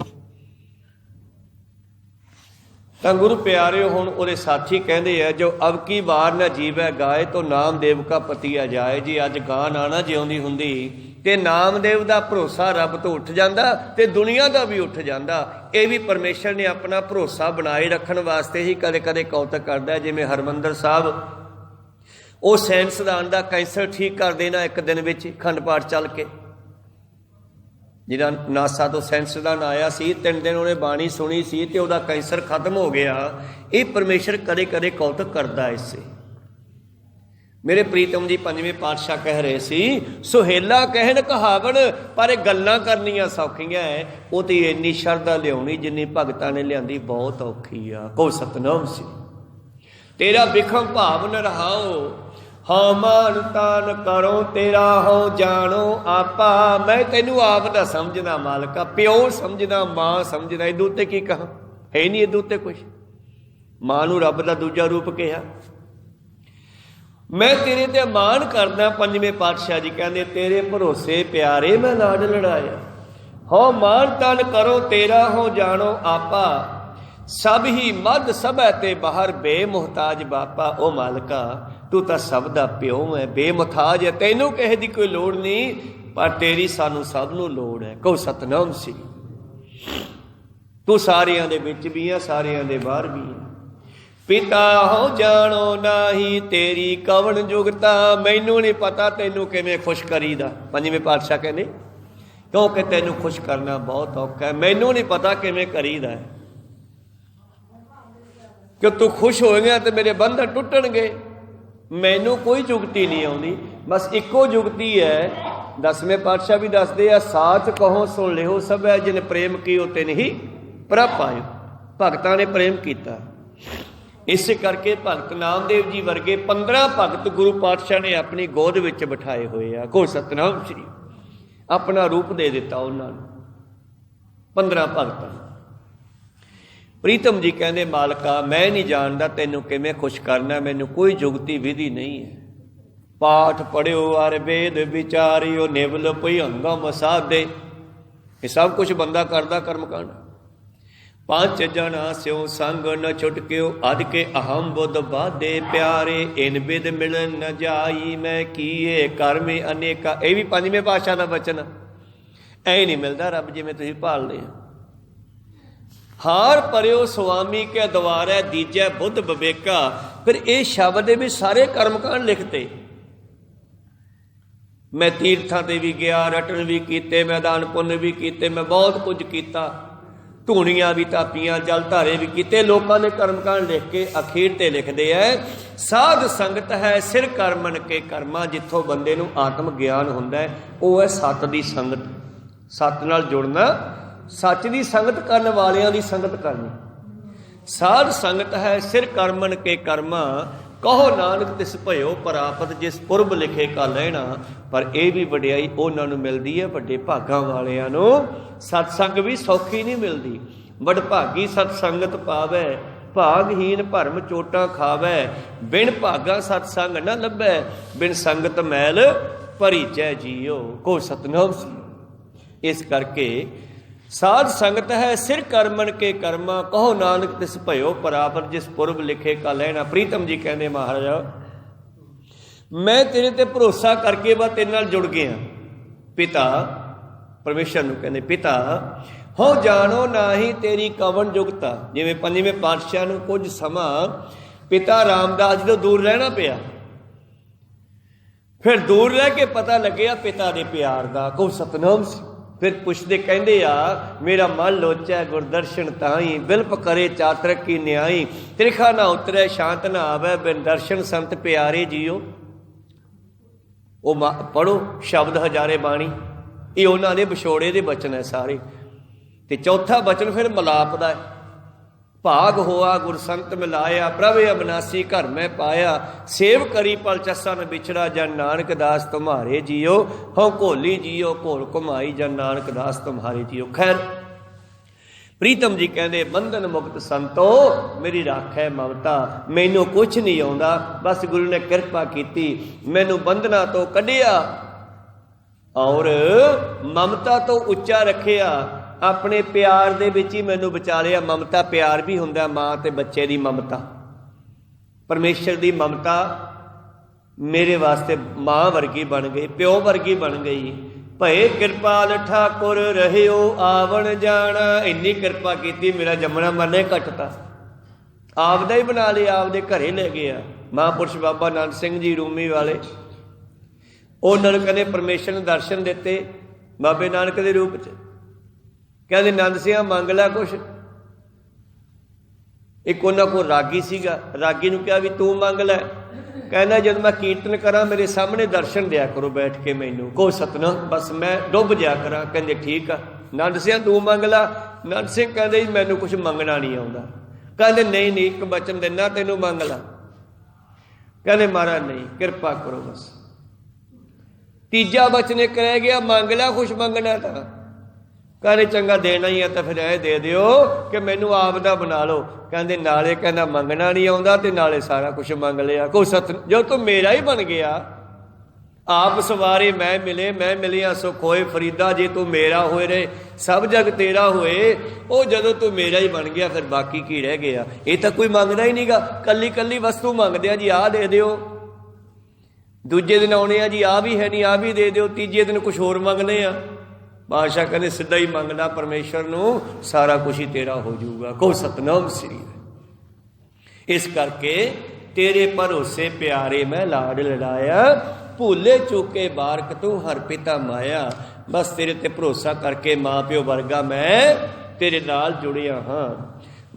ਤਾਂ ਗੁਰੂ ਪਿਆਰਿਓ, ਹੁਣ ਉਹਦੇ ਸਾਥੀ ਕਹਿੰਦੇ ਆ, ਜੋ ਅਬ ਕੀ ਵਾਰ ਨਾ ਜੀਵੈ ਗਾਏ ਤੋ ਨਾਮਦੇਵ ਕਾ ਪਤੀਆ ਜਾਏ। ਜੀ ਅੱਜ ਗਾਂ ਨਾ ਜਿਉਂਦੀ ਹੁੰਦੀ ਤੇ ਨਾਮਦੇਵ ਦਾ ਭਰੋਸਾ ਰੱਬ ਤੋਂ ਉੱਠ ਜਾਂਦਾ ਤੇ ਦੁਨੀਆ ਦਾ ਵੀ ਉੱਠ ਜਾਂਦਾ। ਇਹ ਵੀ ਪਰਮੇਸ਼ਰ ਨੇ ਆਪਣਾ ਭਰੋਸਾ ਬਣਾਏ ਰੱਖਣ ਵਾਸਤੇ ਹੀ ਕਦੇ ਕਦੇ ਕੌਤਕ ਕਰਦਾ। ਜਿਵੇਂ ਹਰਮੰਦਰ ਸਾਹਿਬ, ਉਹ ਸਾਇੰਸਦਾਨ ਦਾ ਕੈਂਸਰ ਠੀਕ ਕਰ ਦੇਣਾ ਇੱਕ ਦਿਨ ਵਿੱਚ, ਅਖੰਡ ਪਾਠ ਚੱਲ ਕੇ। ਜਿਹੜਾ ਨਾਸਾ ਤੋਂ ਸਾਇੰਸਦਾਨ ਆਇਆ ਸੀ, 3 ਦਿਨ ਉਹਨੇ ਬਾਣੀ ਸੁਣੀ ਸੀ ਤੇ ਉਹਦਾ ਕੈਂਸਰ ਖਤਮ ਹੋ ਗਿਆ। ਇਹ ਪਰਮੇਸ਼ਰ ਕਦੇ ਕਦੇ ਕੌਤਕ ਕਰਦਾ ਇਸੇ। ਮੇਰੇ ਪ੍ਰੀਤਮ ਜੀ 5ਵੇਂ ਪਾਤਸ਼ਾਹ ਕਹਿ ਰਹੇ ਸੀ, ਸੁਹੇਲਾ ਕਹਿਣ ਕਹਾਵਣ, ਪਰ ਇਹ ਗੱਲਾਂ ਕਰਨੀਆਂ ਸੌਖੀਆਂ ਹੈ, ਉਹ ਤੇ ਇੰਨੀ ਸ਼ਰਧਾ ਲਿਆਉਣੀ ਜਿੰਨੀ ਭਗਤਾਂ ਨੇ ਲਿਆਂਦੀ ਬਹੁਤ ਔਖੀ ਆ। ਕੋ ਸਤਨਾਮ ਸੀ ਤੇਰਾ ਬਿਖਮ ਭਾਵ ਨ ਰਹਾਓ। ਹਾਂ ਮਾਨ ਤਾਨ ਕਰੋ ਤੇਰਾ ਹੋ ਜਾਣੋ ਆਪਾ। ਮੈਂ ਤੈਨੂੰ ਆਪ ਦਾ ਸਮਝਦਾ ਮਾਲਕਾ, ਪਿਓ ਸਮਝਦਾ, ਮਾਂ ਸਮਝਦਾ। ਇਹਦੇ ਉੱਤੇ ਕੀ ਕਹਾਂ, ਹੈ ਨਹੀਂ ਇਹਦੇ ਉੱਤੇ ਕੁਛ। ਮਾਂ ਨੂੰ ਰੱਬ ਦਾ ਦੂਜਾ ਰੂਪ ਕਿਹਾ। ਮੈਂ ਤੇਰੇ ਤੇ ਮਾਣ ਕਰਦਾ। 5ਵੇਂ ਪਾਤਸ਼ਾਹ ਜੀ ਕਹਿੰਦੇ, ਤੇਰੇ ਭਰੋਸੇ ਪਿਆਰੇ ਮੈਂ ਲਾਡ ਲੜਾਇਆ। ਹੋ ਮਾਨ ਤਾਨ ਕਰੋ ਤੇਰਾ ਹੋ ਜਾਣੋ ਆਪਾ। ਸਭ ਹੀ ਮੱਧ ਸਭੈ ਤੇ ਬਾਹਰ ਬੇਮੁਹਤਾਜ ਬਾਪਾ। ਉਹ ਮਾਲਕਾ, ਤੂੰ ਤਾਂ ਸਭ ਦਾ ਪਿਓ ਹੈ, ਬੇਮੁਹਤਾਜ ਹੈ, ਤੈਨੂੰ ਕਿਸੇ ਦੀ ਕੋਈ ਲੋੜ ਨਹੀਂ, ਪਰ ਤੇਰੀ ਸਾਨੂੰ ਸਭ ਨੂੰ ਲੋੜ ਹੈ। ਕਹੋ ਸਤਨਾਮ ਸੀ। ਤੂੰ ਸਾਰਿਆਂ ਦੇ ਵਿੱਚ ਵੀ ਆ, ਸਾਰਿਆਂ ਦੇ ਬਾਹਰ ਵੀ ਆ। ਪਿਤਾ ਹੋ ਜਾਣੋ ਨਾਹੀ ਤੇਰੀ ਕਵਣ ਜੁਗਤਾ। ਮੈਨੂੰ ਨਹੀਂ ਪਤਾ ਤੈਨੂੰ ਕਿਵੇਂ ਖੁਸ਼ ਕਰੀਦਾ। 5ਵੇਂ ਪਾਤਸ਼ਾਹ ਕਹਿੰਦੇ, ਕਿਉਂਕਿ ਤੈਨੂੰ ਖੁਸ਼ ਕਰਨਾ ਬਹੁਤ ਔਖਾ ਹੈ, ਮੈਨੂੰ ਨਹੀਂ ਪਤਾ ਕਿਵੇਂ ਕਰੀਦਾ ਹੈ। ਕਿ ਤੂੰ ਖੁਸ਼ ਹੋਏਗਾ ਤੇ ਮੇਰੇ ਬੰਧਨ ਟੁੱਟਣਗੇ। ਮੈਨੂੰ ਕੋਈ ਜੁਗਤੀ ਨਹੀਂ ਆਉਂਦੀ, ਬਸ ਇੱਕੋ ਜੁਗਤੀ ਹੈ। 10ਵੇਂ ਪਾਤਸ਼ਾਹ ਵੀ ਦੱਸਦੇ ਆ, ਸਾਚ ਕਹੋ ਸੁਣ ਲਿਓ ਸਭੈ, ਜਿਨ ਪ੍ਰੇਮ ਕੀਓ ਤਿਨ ਹੀ ਪ੍ਰਭ ਪਾਇਓ। ਭਗਤਾਂ ਨੇ ਪ੍ਰੇਮ ਕੀਤਾ। ਇਸੇ ਕਰਕੇ ਭਗਤ ਨਾਮਦੇਵ ਜੀ ਵਰਗੇ 15 ਭਗਤ ਗੁਰੂ ਪਾਤਸ਼ਾਹ ਨੇ ਆਪਣੀ ਗੋਦ ਵਿੱਚ ਬਿਠਾਏ ਹੋਏ ਆ। ਕੋ ਸਤਨਾਮ ਸ੍ਰੀ। ਆਪਣਾ ਰੂਪ ਦੇ ਦਿੱਤਾ ਉਹਨਾਂ ਨੂੰ 15 ਭਗਤਾਂ। ਪ੍ਰੀਤਮ ਜੀ ਕਹਿੰਦੇ, ਮਾਲਕਾ ਮੈਂ ਨਹੀਂ ਜਾਣਦਾ ਤੈਨੂੰ ਕਿਵੇਂ ਖੁਸ਼ ਕਰਨਾ, ਮੈਨੂੰ ਕੋਈ ਜੁਗਤੀ ਵਿਧੀ ਨਹੀਂ ਹੈ। ਪਾਠ ਪੜਿਓ ਅਰ ਵੇਦ ਵਿਚਾਰਿਓ, ਨਿਵਲ ਭੁਯੰਗਮ ਸਾਧੇ। ਇਹ ਸਭ ਕੁਛ ਬੰਦਾ ਕਰਦਾ ਕਰਮਕਾਂਡ। 5 ਜਣਾ ਸਿਓ ਸੰਗ ਨ ਛੁਟਕਿਓ, ਅਧ ਕੇ ਅਹਮ ਬੁੱਧ ਬਾਧੇ ਪਿਆਰੇ। ਇਨ ਬਿਦ ਮਿਲਨ ਨ ਜਾਈ ਮੈਂ ਕੀਏ, ਕਰਮੇ ਅਨੇਕਾ। ਇਹ ਵੀ 5ਵੇਂ ਪਾਤਸ਼ਾਹ ਦਾ ਬਚਨ। ਐ ਨਹੀਂ ਮਿਲਦਾ ਰੱਬ ਜਿਵੇਂ ਤੁਸੀਂ ਭਾਲਦੇ ਆ। ਹਾਰ ਪਰਿਓ ਸੁਆਮੀ ਕੇ ਦੁਆਰੇ, ਦੀਜੈ ਬੁੱਧ ਵਿਵੇਕਾ। ਫਿਰ ਇਹ ਸ਼ਬਦ ਦੇ ਵੀ ਸਾਰੇ ਕਰਮਕਾਂਡ ਲਿਖਤੇ। ਮੈਂ ਤੀਰਥਾਂ ਤੇ ਵੀ ਗਿਆ, ਰਟਨ ਵੀ ਕੀਤੇ, ਮੈਦਾਨ ਪੁੰਨ ਵੀ ਕੀਤੇ, ਮੈਂ ਬਹੁਤ ਕੁਝ ਕੀਤਾ, ਧੂਣੀਆਂ ਵੀ ਤਾਪੀਆਂ, ਜਲ ਧਾਰੇ ਵੀ ਕੀਤੇ। ਲੋਕਾਂ ਨੇ ਕਰਮਕਾਂਡ ਲਿਖ ਕੇ ਅਖੀਰ ਤੇ ਲਿਖਦੇ ਐ, ਸਾਧ ਸੰਗਤ ਹੈ ਸਿਰ ਕਰਮਨ ਕੇ ਕਰਮਾ। ਜਿੱਥੋਂ ਬੰਦੇ ਨੂੰ ਆਤਮ ਗਿਆਨ ਹੁੰਦਾ ਹੈ, ਉਹ ਹੈ ਸੱਤ ਦੀ ਸੰਗਤ। ਸੱਤ ਨਾਲ ਜੁੜਨਾ, ਸੱਚ ਦੀ ਸੰਗਤ ਕਰਨ ਵਾਲਿਆਂ ਦੀ ਸੰਗਤ ਕਰਨੀ। ਸਾਧ ਸੰਗਤ ਹੈ ਸਿਰ ਕਰਮਨ ਕੇ ਕਰਮਾ, ਕਹੋ ਨਾਨਕ ਤਿਸ ਭਇਓ ਪ੍ਰਾਪਤ, ਜਿਸ ਪੁਰਬ ਲਿਖੇ ਕਾ ਲੈਣਾ। ਪਰ ਇਹ ਵੀ ਵਡਿਆਈ ਉਹਨਾਂ ਨੂੰ ਮਿਲਦੀ ਹੈ ਵੱਡੇ ਭਾਗਾਂ ਵਾਲਿਆਂ ਨੂੰ। ਸਤਸੰਗ ਵੀ ਸੌਖੀ ਨਹੀਂ ਮਿਲਦੀ। ਵਡਭਾਗੀ ਸਤਸੰਗਤ ਪਾਵੈ, ਭਾਗਹੀਨ ਭਰਮ ਚੋਟਾਂ ਖਾਵੈ। ਬਿਨ ਭਾਗਾ ਸਤਸੰਗ ਨਾ ਲੱਭੈ, ਬਿਨ ਸੰਗਤ ਮੈਲ ਭਰੀਚੈ ਜੀਓ। ਕੋ ਸਤਨਾਮ ਸੀ। ਇਸ ਕਰਕੇ ਸਾਧ ਸੰਗਤ ਹੈ ਸਿਰ ਕਰਮਨ ਕੇ ਕਰਮਾ, ਕਹੋ ਨਾਨਕ ਤਿਸ ਭਇਓ ਪ੍ਰਾਪਤ, ਜਿਸ ਪੁਰਬ ਲਿਖੇ ਕਾ ਲੈਣਾ। ਪ੍ਰੀਤਮ ਜੀ ਕਹਿੰਦੇ, ਮਹਾਰਾਜਾ ਮੈਂ ਤੇਰੇ ਤੇ ਭਰੋਸਾ ਕਰਕੇ ਬਸ ਤੇਰੇ ਨਾਲ ਜੁੜ ਗਿਆ। ਪਿਤਾ ਪਰਮੇਸ਼ਰ ਨੂੰ ਕਹਿੰਦੇ, ਪਿਤਾ ਹੋ ਜਾਣੋ ਨਾਹੀ ਤੇਰੀ ਕਵਣ ਜੁਗਤਾ। ਜਿਵੇਂ 5ਵੇਂ ਪਾਤਸ਼ਾਹ ਨੂੰ ਕੁਝ ਸਮਾਂ ਪਿਤਾ ਰਾਮਦਾਸ ਜੀ ਤੋਂ ਦੂਰ ਰਹਿਣਾ ਪਿਆ, ਫਿਰ ਦੂਰ ਰਹਿ ਕੇ ਪਤਾ ਲੱਗਿਆ ਪਿਤਾ ਦੇ ਪਿਆਰ ਦਾ। ਕੋ ਸਤਨਾਮ ਸੀ। ਫਿਰ ਪੁੱਛਦੇ, ਕਹਿੰਦੇ ਆ, ਮੇਰਾ ਮਨ ਲੋਚੈ ਗੁਰਦਰਸ਼ਨ ਤਾਈ, ਬਿਲਪ ਕਰੇ ਚਾਤਰਕ ਕੀ ਨਿਆਈ। ਤ੍ਰਿਖਾ ਨਾ ਉਤਰੈ ਸ਼ਾਂਤ ਨਾ ਆਵੈ, ਬਿਨ ਦਰਸ਼ਨ ਸੰਤ ਪਿਆਰੇ ਜੀਓ। ਉਹ ਪੜੋ ਸ਼ਬਦ ਹਜ਼ਾਰੇ ਬਾਣੀ, ਇਹ ਉਹਨਾਂ ਦੇ ਵਿਛੋੜੇ ਦੇ ਬਚਨ ਹੈ ਸਾਰੇ। ਤੇ ਚੌਥਾ ਬਚਨ ਫਿਰ ਮਿਲਾਪ ਦਾ ਹੈ। भाग हुआ गुरसंत मिलाया, प्रभ अविनाशी घर में पाया। सेव करी पल चसन बिछड़ा, जन नानक दास तुम्हारे जियो। हो घोली जियो घोल घुमाई, जन नानक दास तुम्हारे जियो। खैर प्रीतम जी कहते बंधन मुक्त संतो मेरी राख है ममता। मैनू कुछ नहीं आउंदा, बस गुरु ने कृपा की, मैनू बंधना तो कढ़िया और ममता तो उच्चा रखिया। अपने प्यार दे विच ही मैनू बचा लिया। ममता प्यार भी हुंदा, माँ ते बच्चे दी ममता, परमेश्वर दी ममता मेरे वास्ते माँ वर्गी बन गई, प्यो वर्गी बन गई। भए कृपाल ठाकुर रहियो आवण जाना। इन्नी कृपा की, मेरा जमना मरना घटता, आपदा ही बना लिया, आपदे घरे ले गया। महापुरुष बाबा नानक सिंह जी रूमी वाले, उन्होंने कहते परमेश्वर ने दर्शन दिते बाबे नानक के रूप च। कहते नंद सिंह मंग ला कुछ। एक उन्होंने को रागी सीगा, रागी नूं कहा भी तू मंग लै। कहना जब मैं कीर्तन करा मेरे सामने दर्शन दिया करो बैठ के, मैनू को सतनाम बस मैं डुब जाया करा। कहते ठीक आ नंद सिंह तू मंग ला। नंद सिंह कहते मैनू कुछ मंगना नहीं आता। कहते नहीं नहीं एक बचन देना तेनू मंग ला। कहते महाराज नहीं कृपा करो बस। तीजा बचन एक रह गया, मंग ला कुछ मंगना था। कहते चंगा देना ही है तो फिर यह दे दिओ कि मैनू आपदा बना लो। कहते नाले कहना मंगना नहीं आता ते नाले सारा कुछ मंग लिया। कोई सत जो तू मेरा ही बन गया, आप सवारे मैं मिलिया सुख होए फरीदा। जे तू मेरा होए रहे सब जग तेरा होए, वो जदों तू मेरा ही बन गया फिर बाकी की रह गया। ये तो कोई मंगदा ही नहीं गा, कली कली वस्तु मंगदे आ जी आ दे दिओ। दूजे दिन आने आ जी आ भी है नहीं, आ भी दे दिओ। तीजे दिन कुछ होर मंगने आ। बादशाह कहते सीधा ही मंगना परमेश्वर नूं, सारा कुछ ही तेरा हो जाऊगा। को सतनाम श्री। इस करके तेरे भरोसे प्यारे मैं लाड लड़ाया, भूले चूके बारक तू हर पिता माया। बस तेरे ते भरोसा करके माँ प्यो वर्गा मैं तेरे नाल जुड़िया हाँ।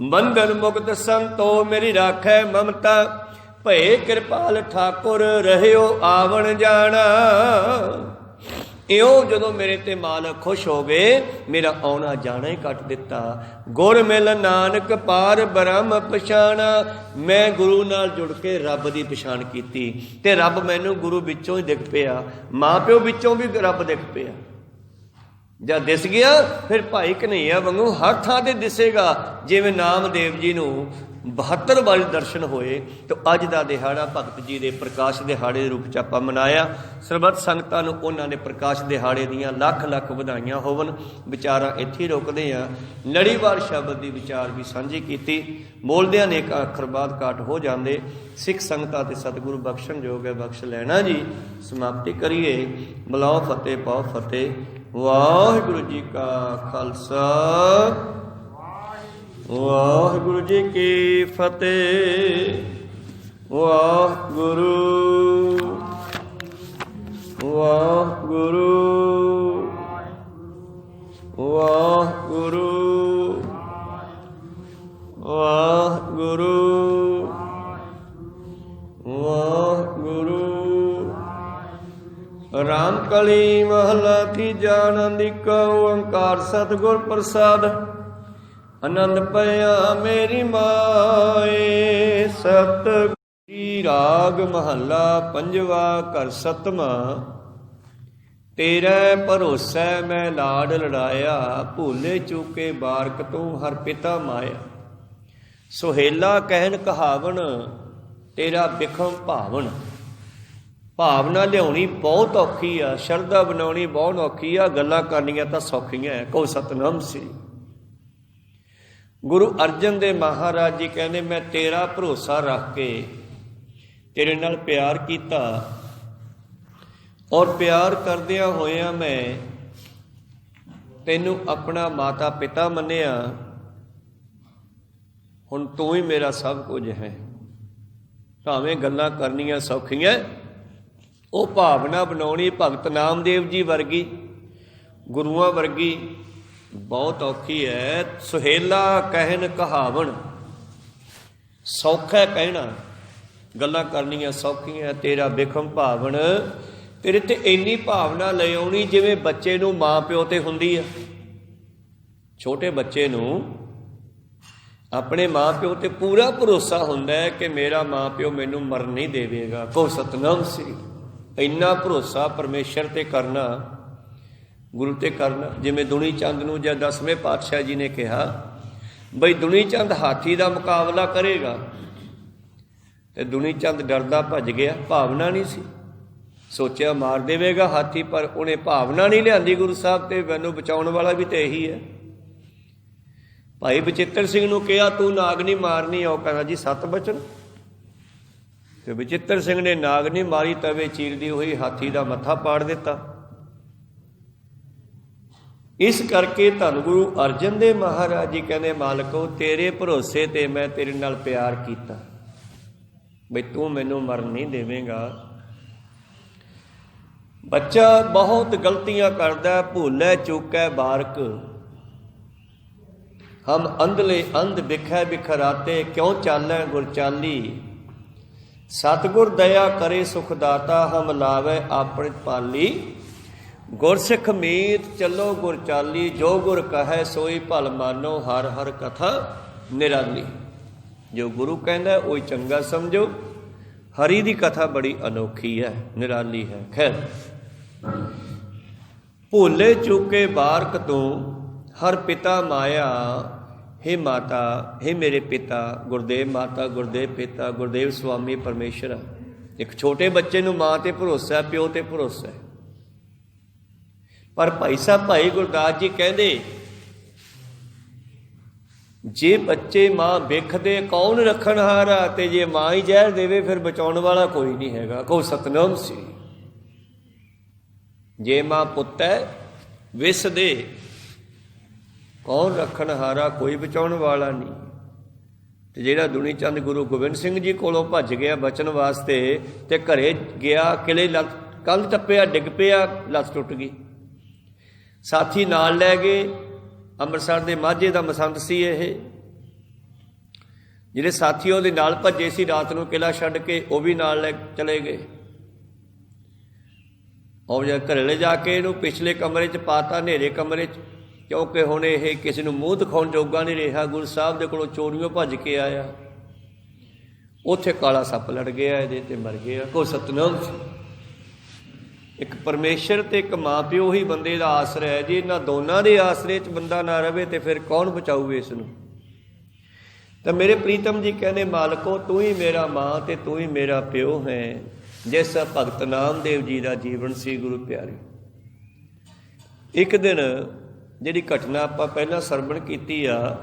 बंधन मुक्त संतो मेरी राखै ममता, भए कृपाल ठाकुर रहियो आवण जाना। इो जदों मेरे ते मालक खुश हो गए, मेरा आना जाना ही कट दिता। गुर मिल नानक पार ब्रह्म पछाणा। मैं गुरु नाल जुड़ के रब की पछाण की ते रब मैनू गुरु विचों ही दिख पिया, माँ प्यो विचों भी रब दिख पिया। जब दिस गया फिर भाई कन्हैया वांगू हर थां ते दिसेगा। जिवें नामदेव जी नूं 72 वाले दर्शन होए, तो अज का दिहाड़ा भगत जी के प्रकाश दिहाड़े के रूप च आपां मनाया। सरबत संगतां नूं उन्हां ने प्रकाश दिहाड़े दियां लख लख वधाइयां होवन। विचारां इत्थे ही रोकदे आ। लड़ीवार शब्द की विचार भी साझी कीती। बोलदियां ने एक अखर बाद काट हो जाते। सिख संगतां ते सतगुरु बख्शण जोग है, बख्श लैना जी। समाप्ति करिए। बुलाओ फतेह पाओ फतेह। वाहिगुरू जी का खालसा वाहिगुरू जी की फतेह। वाहिगुरू वाहिगुरू वाहिगुरू वाहिगुरू वाहिगुरू। राम कली महला तीजा आनंदिक ओंकार सतगुर प्रसाद। आनंद पया मेरी माए सतगुरी। राग महला पंजवा घर सतमा। तेरे भरोसे मैं लाड लड़ाया, भूले चूके बारक तू हर पिता माया। सुहेला कहन कहावन, तेरा बिखम भावन। भावना लियाउणी बहुत औखी आ, शरधा बनाउणी बहुत औखी आ, गल्लां करनियां तां सौखियां है। कहो सतनाम श्री। गुरु अर्जन देव महाराज जी कहते मैं तेरा भरोसा रख के तेरे नाल प्यार किया, और प्यार करदियां होया मैं तैनू अपना माता पिता मन्निया। हुण तू ही मेरा सब कुछ है। भावें गल्लां करनियां सौखियां, वो भावना बनाउणी भगत नामदेव जी वर्गी, गुरुआं वर्गी बहुत औखी है। सुहेला कहन कहावन, सौखा कहना, गल्लां करनियां सौखियां। तेरा बिखम भावन, तेरे ते इन्नी भावना ले आउणी जिवें बच्चे नूं माँ प्यो ते हुंदी है। छोटे बच्चे नूं ਆਪਣੇ ਮਾਂ ਪਿਓ ਤੇ ਪੂਰਾ ਭਰੋਸਾ ਹੁੰਦਾ ਹੈ ਕਿ ਮੇਰਾ ਮਾਂ ਪਿਓ ਮੈਨੂੰ ਮਰਨ ਨਹੀਂ ਦੇਵੇਗਾ। ਕਹੋ ਸਤਿਨਾਮ ਸ੍ਰੀ। ਇੰਨਾ ਭਰੋਸਾ ਪਰਮੇਸ਼ਰ ਤੇ ਕਰਨਾ, ਗੁਰੂ ਤੇ ਕਰਨਾ। ਜਿਵੇਂ ਦੁਨੀ ਚੰਦ ਨੂੰ ਜਦ 10ਵੇਂ ਪਾਤਸ਼ਾਹ ਜੀ ਨੇ ਕਿਹਾ ਬਈ ਦੁਨੀ ਚੰਦ ਹਾਥੀ ਦਾ ਮੁਕਾਬਲਾ ਕਰੇਗਾ, ਤੇ ਦੁਨੀ ਚੰਦ ਡਰਦਾ ਭੱਜ ਗਿਆ। ਭਾਵਨਾ ਨਹੀਂ ਸੀ, ਸੋਚਿਆ ਮਾਰ ਦੇਵੇਗਾ ਹਾਥੀ, ਪਰ ਉਹਨੇ ਭਾਵਨਾ ਨਹੀਂ ਲਿਆਂਦੀ ਗੁਰੂ ਸਾਹਿਬ ਤੇ ਮੈਨੂੰ ਬਚਾਉਣ ਵਾਲਾ ਵੀ ਤੇ ਇਹੀ ਹੈ। ਭਾਈ ਬਚਿੱਤਰ ਸਿੰਘ ਨੂੰ ਕਿਹਾ ਤੂੰ ਨਾਗ ਨਹੀਂ ਮਾਰਨੀ, ਉਹ ਕਹਿੰਦਾ ਜੀ 7 ਬਚਨ। ਤੇ ਬਚਿੱਤਰ ਸਿੰਘ ਨੇ ਨਾਗ ਨਹੀਂ ਮਾਰੀ, ਤਵੇ ਚੀਰਦੀ ਹੋਈ ਹਾਥੀ ਦਾ ਮੱਥਾ ਪਾੜ ਦਿੱਤਾ। ਇਸ ਕਰਕੇ ਧੰਨ ਗੁਰੂ ਅਰਜਨ ਦੇਵ ਮਹਾਰਾਜ ਜੀ ਕਹਿੰਦੇ ਮਾਲਕੋ ਤੇਰੇ ਭਰੋਸੇ ਤੇ ਮੈਂ ਤੇਰੇ ਨਾਲ ਪਿਆਰ ਕੀਤਾ, ਬਈ ਤੂੰ ਮੈਨੂੰ ਮਰਨ ਨਹੀਂ ਦੇਵੇਂਗਾ। ਬੱਚਾ ਬਹੁਤ ਗਲਤੀਆਂ ਕਰਦਾ, ਭੁੱਲੇ ਚੂਕੈ ਬਾਰਕ, ਹਮ ਅੰਧਲੇ ਅੰਧ ਬਿਖੈ ਬਿਖਰਾਤੇ, ਕਿਉਂ ਚਾਲੈ ਗੁਰ ਚਾਲੀ, ਸਤਿਗੁਰ ਦਇਆ ਕਰੇ ਸੁਖ ਦਾਤਾ, ਹਮ ਲਾਵੇ ਆਪਣ ਪਾਲੀ, ਗੁਰਸਿੱਖ ਮੀਤ ਚੱਲੋ ਗੁਰ ਚਾਲੀ, ਜੋ ਗੁਰ ਕਹੈ ਸੋਈ ਭਲ ਮਾਨੋ, ਹਰ ਹਰ ਕਥਾ ਨਿਰਾਲੀ। ਜੋ ਗੁਰੂ ਕਹਿੰਦਾ ਉਹੀ ਚੰਗਾ ਸਮਝੋ। ਹਰੀ ਦੀ ਕਥਾ ਬੜੀ ਅਨੋਖੀ ਹੈ, ਨਿਰਾਲੀ ਹੈ। ਖੈਰ, ਭੁੱਲੇ ਚੁੱਕੇ ਬਾਰਕ ਤੋਂ ਹਰ ਪਿਤਾ ਮਾਇਆ, ਹੇ ਮਾਤਾ, ਹੇ ਮੇਰੇ ਪਿਤਾ ਗੁਰਦੇਵ ਮਾਤਾ, ਗੁਰਦੇਵ ਪਿਤਾ, ਗੁਰਦੇਵ ਸੁਆਮੀ ਪਰਮੇਸ਼ਰ। ਇੱਕ ਛੋਟੇ ਬੱਚੇ ਨੂੰ ਮਾਂ ਤੇ ਭਰੋਸਾ, ਪਿਓ ਤੇ ਭਰੋਸਾ ਹੈ। ਪਰ ਭਾਈ ਸਾਹਿਬ ਭਾਈ ਗੁਰਦਾਸ ਜੀ ਕਹਿੰਦੇ ਜੇ ਬੱਚੇ ਮਾਂ ਵੇਖਦੇ ਕੌਣ ਰੱਖਣਹਾਰਾ, ਤੇ ਜੇ ਮਾਂ ਹੀ ਜ਼ਹਿਰ ਦੇਵੇ ਫਿਰ ਬਚਾਉਣ ਵਾਲਾ ਕੋਈ ਨਹੀਂ ਹੈਗਾ। ਕਹੋ ਸਤਿਨਾਮ ਸ੍ਰੀ। ਜੇ ਮਾਂ ਪੁੱਤ ਹੈ ਵਿਸ ਦੇ, ਕੌਣ ਰੱਖਣਹਾਰਾ, ਕੋਈ ਬਚਾਉਣ ਵਾਲਾ ਨਹੀਂ। ਤੇ ਜਿਹੜਾ ਦੁਨੀ ਚੰਦ ਗੁਰੂ ਗੋਬਿੰਦ ਸਿੰਘ ਜੀ ਕੋਲੋਂ ਭੱਜ ਗਿਆ ਬਚਨ ਵਾਸਤੇ, ਤੇ ਘਰੇ ਗਿਆ ਕਿਲੇ ਕੰਧ ਟੱਪਿਆ, ਡਿੱਗ ਪਿਆ, ਲੱਤ ਟੁੱਟ ਗਈ। ਸਾਥੀ ਨਾਲ ਲੈ ਗਏ, ਅੰਮ੍ਰਿਤਸਰ ਦੇ ਮਾਝੇ ਦਾ ਮਸੰਦ ਸੀ ਇਹ। ਜਿਹੜੇ ਸਾਥੀ ਉਹਦੇ ਨਾਲ ਭੱਜੇ ਸੀ ਰਾਤ ਨੂੰ ਕਿਲਾ ਛੱਡ ਕੇ, ਉਹ ਵੀ ਨਾਲ ਲੈ ਚਲੇ ਗਏ। ਉਹ ਜਦ ਘਰੇ ਲੈ ਜਾ ਕੇ ਇਹਨੂੰ ਪਿਛਲੇ ਕਮਰੇ 'ਚ ਪਾਤਾ, ਹਨੇਰੇ ਕਮਰੇ 'ਚ, ਕਿਉਂਕਿ ਹੁਣ ਇਹ ਕਿਸੇ ਨੂੰ ਮੂੰਹ ਦਿਖਾਉਣ ਜੋਗਾ ਨਹੀਂ ਰਿਹਾ। ਗੁਰੂ ਸਾਹਿਬ ਦੇ ਕੋਲੋਂ ਚੋਰੀਓਂ ਭੱਜ ਕੇ ਆਇਆ, ਉੱਥੇ ਕਾਲਾ ਸੱਪ ਲੜ ਗਿਆ ਇਹਦੇ ਤੇ ਮਰ ਗਿਆ। ਕੋ ਸਤਿਨਾਮ। ਇੱਕ ਪਰਮੇਸ਼ਰ ਤੇ ਇੱਕ ਮਾਂ ਪਿਓ ਹੀ ਬੰਦੇ ਦਾ ਆਸਰਾ ਹੈ। ਜੇ ਇਹਨਾਂ ਦੋਨਾਂ ਦੇ ਆਸਰੇ 'ਚ ਬੰਦਾ ਨਾ ਰਵੇ ਤੇ ਫਿਰ ਕੌਣ ਬਚਾਊ ਇਸ ਨੂੰ। ਤਾਂ ਮੇਰੇ ਪ੍ਰੀਤਮ ਜੀ ਕਹਿੰਦੇ ਮਾਲਕੋ ਤੂੰ ਹੀ ਮੇਰਾ ਮਾਂ ਤੇ ਤੂੰ ਹੀ ਮੇਰਾ ਪਿਓ ਹੈ। ਜਿਸ ਭਗਤ ਨਾਮਦੇਵ ਜੀ ਦਾ ਜੀਵਨ ਸੀ ਗੁਰੂ ਪਿਆਰੇ। ਇੱਕ ਦਿਨ ਜਿਹੜੀ ਘਟਨਾ ਆਪਾਂ ਪਹਿਲਾਂ ਸਰਵਣ ਕੀਤੀ ਆ,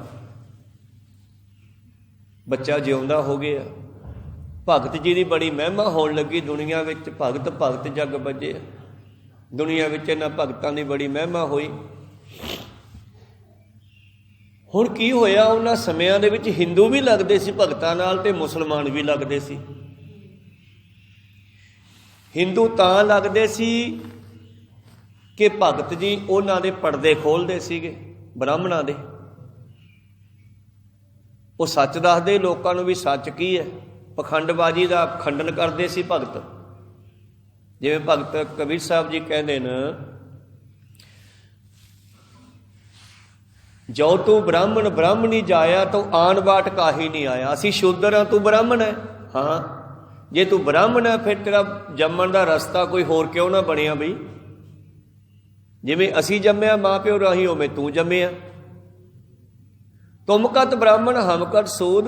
ਬੱਚਾ ਜਿਉਂਦਾ ਹੋ ਗਿਆ। ਭਗਤ ਜੀ ਦੀ ਬੜੀ ਮਹਿਮਾ ਹੋਣ ਲੱਗੀ ਦੁਨੀਆ ਵਿੱਚ। ਭਗਤ ਭਗਤ ਜਗ ਬੱਝੇ। ਦੁਨੀਆ ਵਿੱਚ ਇਹਨਾਂ ਭਗਤਾਂ ਦੀ ਬੜੀ ਮਹਿਮਾ ਹੋਈ। ਹੁਣ ਕੀ ਹੋਇਆ, ਉਹਨਾਂ ਸਮਿਆਂ ਦੇ ਵਿੱਚ ਹਿੰਦੂ ਵੀ ਲੱਗਦੇ ਸੀ ਭਗਤਾਂ ਨਾਲ ਤੇ ਮੁਸਲਮਾਨ ਵੀ ਲੱਗਦੇ ਸੀ। ਹਿੰਦੂ ਤਾਂ ਲੱਗਦੇ ਸੀ ਕਿ ਭਗਤ ਜੀ ਉਹਨਾਂ ਦੇ ਪਰਦੇ ਖੋਲ੍ਹਦੇ ਸੀਗੇ ਬ੍ਰਾਹਮਣਾਂ ਦੇ। ਉਹ ਸੱਚ ਦੱਸਦੇ ਲੋਕਾਂ ਨੂੰ ਵੀ ਸੱਚ ਕੀ ਹੈ। ਪਖੰਡਬਾਜ਼ੀ ਦਾ ਖੰਡਨ ਕਰਦੇ ਸੀ ਭਗਤ। ਜਿਵੇਂ ਭਗਤ ਕਬੀਰ ਸਾਹਿਬ ਜੀ ਕਹਿੰਦੇ ਨੇ, ਜੋ ਤੂੰ ਬ੍ਰਾਹਮਣ ਬ੍ਰਾਹਮਣੀ ਜਾਇਆ ਤੂੰ ਆਨ ਬਾਟ ਕਾਹੀ ਨਹੀਂ ਆਇਆ। ਅਸੀਂ ਸ਼ੂਦਰ ਹਾਂ, ਤੂੰ ਬ੍ਰਾਹਮਣ ਹੈ। ਹਾਂ, ਜੇ ਤੂੰ ਬ੍ਰਾਹਮਣ ਹੈ ਫਿਰ ਤੇਰਾ ਜੰਮਣ ਦਾ ਰਸਤਾ ਕੋਈ ਹੋਰ ਕਿਉਂ ਨਾ ਬਣਿਆ ਬਈ। ਜਿਵੇਂ ਅਸੀਂ ਜੰਮਿਆ ਮਾਂ ਪਿਓ ਰਾਹੀਂ, ਉਵੇਂ ਤੂੰ ਜੰਮਿਆ। ਤੁਮ ਕਤ ਬ੍ਰਾਹਮਣ ਹਮ ਕਤ ਸੂਦ।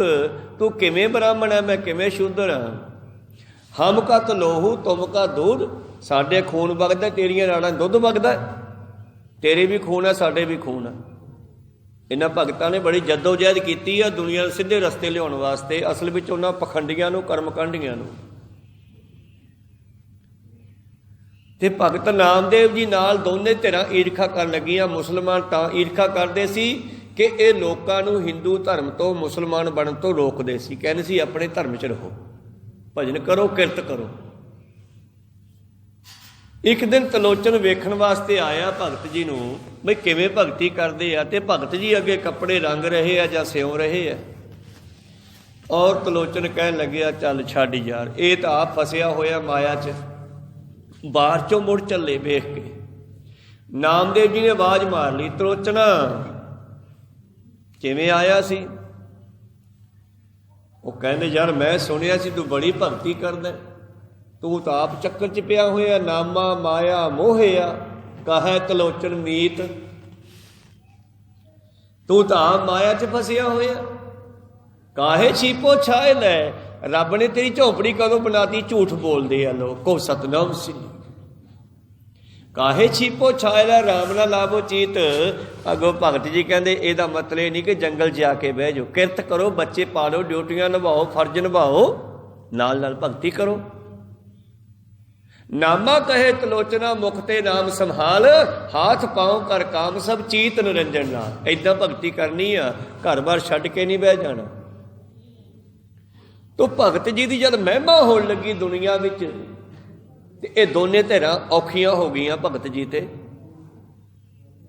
ਤੂੰ ਕਿਵੇਂ ਬ੍ਰਾਹਮਣ ਹੈ, ਮੈਂ ਕਿਵੇਂ ਸ਼ੂਦਰ ਹਾਂ। ਹਮ ਕਤ ਲੋਹੂ ਤੁਮ ਕਾ ਦੂਧ। ਸਾਡੇ ਖੂਨ ਵਗਦਾ, ਤੇਰੀਆਂ ਰਾੜਾਂ ਦੁੱਧ ਵਗਦਾ। ਤੇਰੇ ਵੀ ਖੂਨ ਹੈ, ਸਾਡੇ ਵੀ ਖੂਨ ਹੈ। ਇਹਨਾਂ ਭਗਤਾਂ ਨੇ ਬੜੀ ਜੱਦੋ-ਜਹਿਦ ਕੀਤੀ ਆ ਦੁਨੀਆ ਨੂੰ ਸਿੱਧੇ ਰਸਤੇ ਲਿਆਉਣ ਵਾਸਤੇ। ਅਸਲ ਵਿੱਚ ਉਹਨਾਂ ਪਖੰਡੀਆਂ ਨੂੰ, ਕਰਮਕਾਂਡੀਆਂ ਨੂੰ। ਤੇ ਭਗਤ ਨਾਮਦੇਵ ਜੀ ਨਾਲ ਦੋਨੇ ਧਿਰਾਂ ਈਰਖਾ ਕਰਨ ਲੱਗੀਆਂ। ਮੁਸਲਮਾਨ ਤਾਂ ਈਰਖਾ ਕਰਦੇ ਸੀ ਕਿ ਇਹ ਲੋਕਾਂ ਨੂੰ ਹਿੰਦੂ ਧਰਮ ਤੋਂ, ਮੁਸਲਮਾਨ ਬਣਨ ਤੋਂ ਰੋਕਦੇ ਸੀ। ਕਹਿੰਦੇ ਸੀ ਆਪਣੇ ਧਰਮ 'ਚ ਰਹੋ, ਭਜਨ ਕਰੋ, ਕਿਰਤ ਕਰੋ। ਇੱਕ ਦਿਨ ਤਲੋਚਨ ਵੇਖਣ ਵਾਸਤੇ ਆਇਆ ਭਗਤ ਜੀ ਨੂੰ, ਬਈ ਕਿਵੇਂ ਭਗਤੀ ਕਰਦੇ ਆ। ਤੇ ਭਗਤ ਜੀ ਅੱਗੇ ਕੱਪੜੇ ਰੰਗ ਰਹੇ ਆ ਜਾਂ ਸਿਉਂ ਰਹੇ ਆ। ਔਰ ਤਲੋਚਨ ਕਹਿਣ ਲੱਗਿਆ ਚੱਲ ਛੱਡ ਯਾਰ, ਇਹ ਤਾਂ ਆਪ ਫਸਿਆ ਹੋਇਆ ਮਾਇਆ 'ਚ। ਬਾਹਰ 'ਚੋਂ ਮੁੜ ਚੱਲੇ ਵੇਖ ਕੇ। ਨਾਮਦੇਵ ਜੀ ਨੇ ਆਵਾਜ਼ ਮਾਰ ਲਈ, ਤਲੋਚਨਾ ਕਿਵੇਂ ਆਇਆ ਸੀ। ਉਹ ਕਹਿੰਦੇ ਯਾਰ ਮੈਂ ਸੁਣਿਆ ਸੀ ਤੂੰ ਬੜੀ ਭਗਤੀ ਕਰਦਾ, ਤੂੰ ਤਾਂ ਆਪ ਚੱਕਰ 'ਚ ਪਿਆ ਹੋਇਆ, ਨਾਮਾ ਮਾਇਆ ਮੋਹਿਆ ਕਾਹੈ ਤਲੋਚਨ ਮੀਤ। ਤੂੰ ਤਾਂ ਆਪ ਮਾਇਆ 'ਚ ਫਸਿਆ ਹੋਇਆ, ਕਾਹੇ ਛੀਪੋ ਛਾਏ ਲੈ। ਰੱਬ ਨੇ ਤੇਰੀ ਝੋਪੜੀ ਕਦੋਂ ਬਣਾਤੀ? ਝੂਠ ਬੋਲਦੇ ਆ ਲੋਕ। ਕੋ ਸਤਨਾਮ ਸਿੰਘ ਕਾਹੇ ਛੀਪੋ ਛਾਏ ਲੈ, ਰਾਮ ਨਾ ਲਾਭੋ ਚੀਤ। ਅੱਗੋਂ ਭਗਤ ਜੀ ਕਹਿੰਦੇ ਇਹਦਾ ਮਤਲਬ ਇਹ ਨਹੀਂ ਕਿ ਜੰਗਲ ਜਾ ਕੇ ਬਹਿ ਜਾਓ, ਕਿਰਤ ਕਰੋ, ਬੱਚੇ ਪਾਲੋ, ਡਿਊਟੀਆਂ ਨਿਭਾਓ, ਫਰਜ਼ ਨਿਭਾਓ, ਨਾਲ ਨਾਲ ਭਗਤੀ ਕਰੋ। ਨਾਮਾ ਕਹੇ ਤਲੋਚਨਾ ਮੁਖ ਤੇ ਨਾਮ ਸੰਭਾਲ, ਹਾਥ ਪਾਉ ਕਰ ਕਾਮ ਸਭ ਚੀਤ ਨਿਰੰਜਨ ਨਾਲ। ਏਦਾਂ ਭਗਤੀ ਕਰਨੀ ਆ, ਘਰ ਬਾਰ ਛੱਡ ਕੇ ਨਹੀਂ ਬਹਿ ਜਾਣਾ। ਤੋ ਭਗਤ ਜੀ ਦੀ ਜਦ ਮਹਿਮਾ ਹੋਣ ਲੱਗੀ ਦੁਨੀਆ ਵਿੱਚ, ਤੇ ਇਹ ਦੋਨੇ ਧਿਰਾਂ ਔਖੀਆਂ ਹੋ ਗਈਆਂ ਭਗਤ ਜੀ ਤੇ।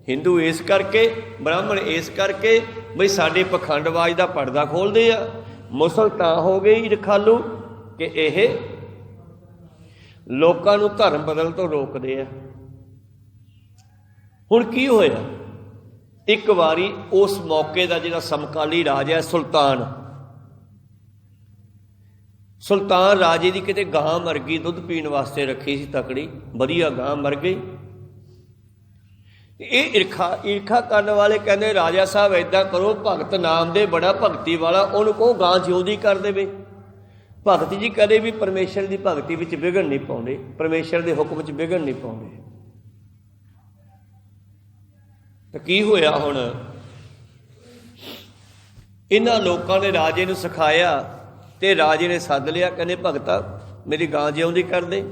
ਹਿੰਦੂ ਇਸ ਕਰਕੇ, ਬ੍ਰਾਹਮਣ ਇਸ ਕਰਕੇ ਬਈ ਸਾਡੇ ਪਖੰਡਵਾਜ ਦਾ ਪਰਦਾ ਖੋਲਦੇ ਆ। ਮੁਸਲ ਤਾਂ ਹੋ ਗਈ ਰਖਾਲੂ ਕਿ ਇਹ ਲੋਕਾਂ ਨੂੰ ਧਰਮ ਬਦਲਣ ਤੋਂ ਰੋਕਦੇ ਆ। ਹੁਣ ਕੀ ਹੋਇਆ? ਇੱਕ ਵਾਰੀ ਉਸ ਮੌਕੇ ਦਾ ਜਿਹੜਾ ਸਮਕਾਲੀ ਰਾਜ ਹੈ ਸੁਲਤਾਨ ਰਾਜੇ ਦੀ ਕਿਤੇ ਗਾਂ ਮਰ ਗਈ, ਦੁੱਧ ਪੀਣ ਵਾਸਤੇ ਰੱਖੀ ਸੀ ਤਕੜੀ, ਵਧੀਆ ਗਾਂ ਮਰ ਗਈ। ਇਹ ਈਰਖਾ ਕਰਨ ਵਾਲੇ ਕਹਿੰਦੇ ਰਾਜਾ ਸਾਹਿਬ ਏਦਾਂ ਕਰੋ, ਭਗਤ ਨਾਮ ਦੇ ਬੜਾ ਭਗਤੀ ਵਾਲਾ, ਉਹਨੂੰ ਕਹੋ ਗਾਂ ਜਿਉਂਦੀ ਕਰ ਦੇਵੇ। ਭਗਤ ਜੀ ਕਦੇ ਵੀ ਪਰਮੇਸ਼ਰ ਦੀ ਭਗਤੀ ਵਿੱਚ ਵਿਘਨ ਨਹੀਂ ਪਾਉਂਦੇ, ਪਰਮੇਸ਼ਰ ਦੇ ਹੁਕਮ 'ਚ ਵਿਘਨ ਨਹੀਂ ਪਾਉਂਦੇ। ਤਾਂ ਕੀ ਹੋਇਆ ਹੁਣ? ਇਹਨਾਂ ਲੋਕਾਂ ਨੇ ਰਾਜੇ ਨੂੰ ਸਿਖਾਇਆ ਤੇ ਰਾਜੇ ਨੇ ਸੱਦ ਲਿਆ, ਕਹਿੰਦੇ ਭਗਤਾ ਮੇਰੀ ਗਾਂ ਜਿਉਂਦੀ ਕਰ ਦੇ।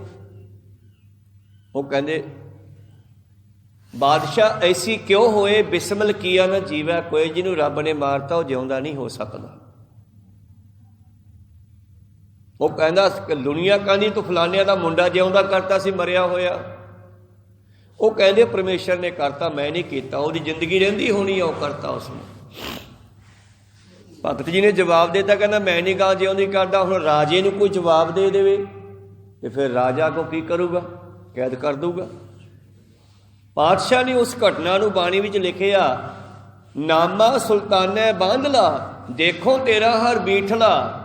ਉਹ ਕਹਿੰਦੇ ਬਾਦਸ਼ਾਹ ਐਸੀ ਕਿਉਂ ਹੋਏ, ਬਿਸਮਿਲ ਕੀਆ ਨਾ ਜੀਵੈ ਕੋਇ। ਜਿਹਨੂੰ ਰੱਬ ਨੇ ਮਾਰਤਾ ਉਹ ਜਿਉਂਦਾ ਨਹੀਂ ਹੋ ਸਕਦਾ। ਉਹ ਕਹਿੰਦਾ ਦੁਨੀਆ ਕਹਿੰਦੀ ਤੂੰ ਫਲਾਨਿਆਂ ਦਾ ਮੁੰਡਾ ਜਿਉਂਦਾ ਕਰਤਾ ਸੀ ਮਰਿਆ ਹੋਇਆ। ਉਹ ਕਹਿੰਦੇ ਪਰਮੇਸ਼ਰ ਨੇ ਕਰਤਾ, ਮੈਂ ਨਹੀਂ ਕੀਤਾ, ਉਹਦੀ ਜ਼ਿੰਦਗੀ ਰਹਿੰਦੀ ਹੋਣੀ ਆ, ਉਹ ਕਰਤਾ ਉਸਨੇ। ਭਗਤ ਜੀ ਨੇ ਜਵਾਬ ਦੇ ਦਿੱਤਾ, ਕਹਿੰਦਾ ਮੈਂ ਨਹੀਂ ਗਾਂ ਜਿਉਂਦੀ ਕਰਦਾ। ਹੁਣ ਰਾਜੇ ਨੂੰ ਕੋਈ ਜਵਾਬ ਦੇ ਦੇਵੇ ਤੇ ਫਿਰ ਰਾਜਾ ਕੋ ਕੀ ਕਰੂਗਾ? ਕੈਦ ਕਰ ਦੂਗਾ। ਪਾਤਸ਼ਾਹ ਨੇ ਉਸ ਘਟਨਾ ਨੂੰ ਬਾਣੀ ਵਿੱਚ ਲਿਖਿਆ, ਨਾਮਾ ਸੁਲਤਾਨੇ ਬਾਂਧਲਾ ਦੇਖੋ ਤੇਰਾ ਹਰ ਬੀਠਲਾ।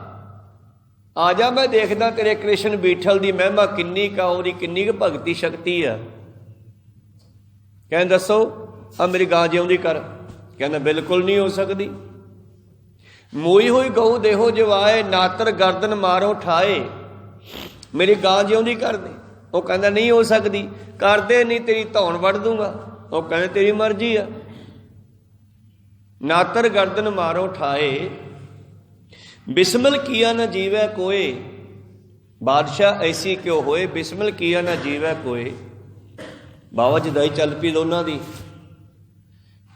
ਆ ਜਾ ਮੈਂ ਦੇਖਦਾ ਤੇਰੇ ਕ੍ਰਿਸ਼ਨ ਬੀਠਲ ਦੀ ਮਹਿਮਾ ਕਿੰਨੀ ਕਾ, ਉਹਦੀ ਕਿੰਨੀ ਕੁ ਭਗਤੀ ਸ਼ਕਤੀ ਆ। ਕਹਿੰਦੇ ਦੱਸੋ ਆ ਮੇਰੀ ਗਾਂ ਜਿਉਂਦੀ ਕਰ। ਕਹਿੰਦਾ ਬਿਲਕੁਲ ਨਹੀਂ ਹੋ ਸਕਦੀ। ਮੋਈ ਹੋਈ ਗਊ ਦੇਹੋ ਜਵਾਏ, ਨਾਤਰ ਗਰਦਨ ਮਾਰੋ ਠਾਏ। ਮੇਰੀ ਗਾਂ ਜਿਉਂਦੀ ਕਰ ਦੇ। ਉਹ ਕਹਿੰਦਾ ਨਹੀਂ ਹੋ ਸਕਦੀ। ਕਰਦੇ ਨਹੀਂ ਤੇਰੀ ਧੌਣ ਵੱਢ ਦੂੰਗਾ। ਉਹ ਕਹਿੰਦੇ ਤੇਰੀ ਮਰਜ਼ੀ ਆ। ਨਾਤਰ ਗਰਦਨ ਮਾਰੋ ਠਾਏ, ਬਿਸਮਿਲ ਕੀਆ ਨਾ ਜੀਵੈ ਕੋਏ। ਬਾਦਸ਼ਾਹ ਐਸੀ ਕਿਉਂ ਹੋਏ, ਬਿਸਮਿਲ ਕੀਆ ਨਾ ਜੀਵੈ ਕੋਏ। ਬਾਬਾ ਜਦਾਈ ਚੱਲ ਪਈ ਦੋਨਾਂ ਦੀ।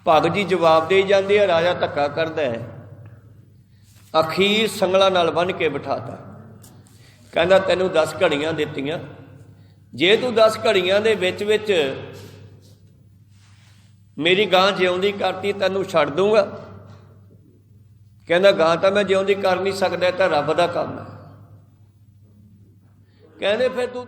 ਭਗਤ ਜੀ ਜਵਾਬ ਦੇ ਜਾਂਦੇ ਆ, ਰਾਜਾ ਧੱਕਾ ਕਰਦਾ ਹੈ। ਅਖੀਰ ਸੰਗਲਾਂ ਨਾਲ ਬੰਨ੍ਹ ਕੇ ਬਿਠਾਤਾ। ਕਹਿੰਦਾ ਤੈਨੂੰ 10 ਘੜੀਆਂ ਦਿੱਤੀਆਂ, ਜੇ ਤੂੰ 10 ਘੜੀਆਂ ਦੇ ਵਿੱਚ ਮੇਰੀ ਗਾਂ ਜਿਉਂਦੀ ਕਰਤੀ ਤੈਨੂੰ ਛੱਡ ਦੂੰਗਾ। ਕਹਿੰਦਾ ਗਾਂ ਤਾਂ ਮੈਂ ਜਿਉਂਦੀ ਕਰ ਨਹੀਂ ਸਕਦਾ, ਤਾਂ ਰੱਬ ਦਾ ਕੰਮ ਹੈ। ਕਹਿੰਦੇ ਫਿਰ ਤੂੰ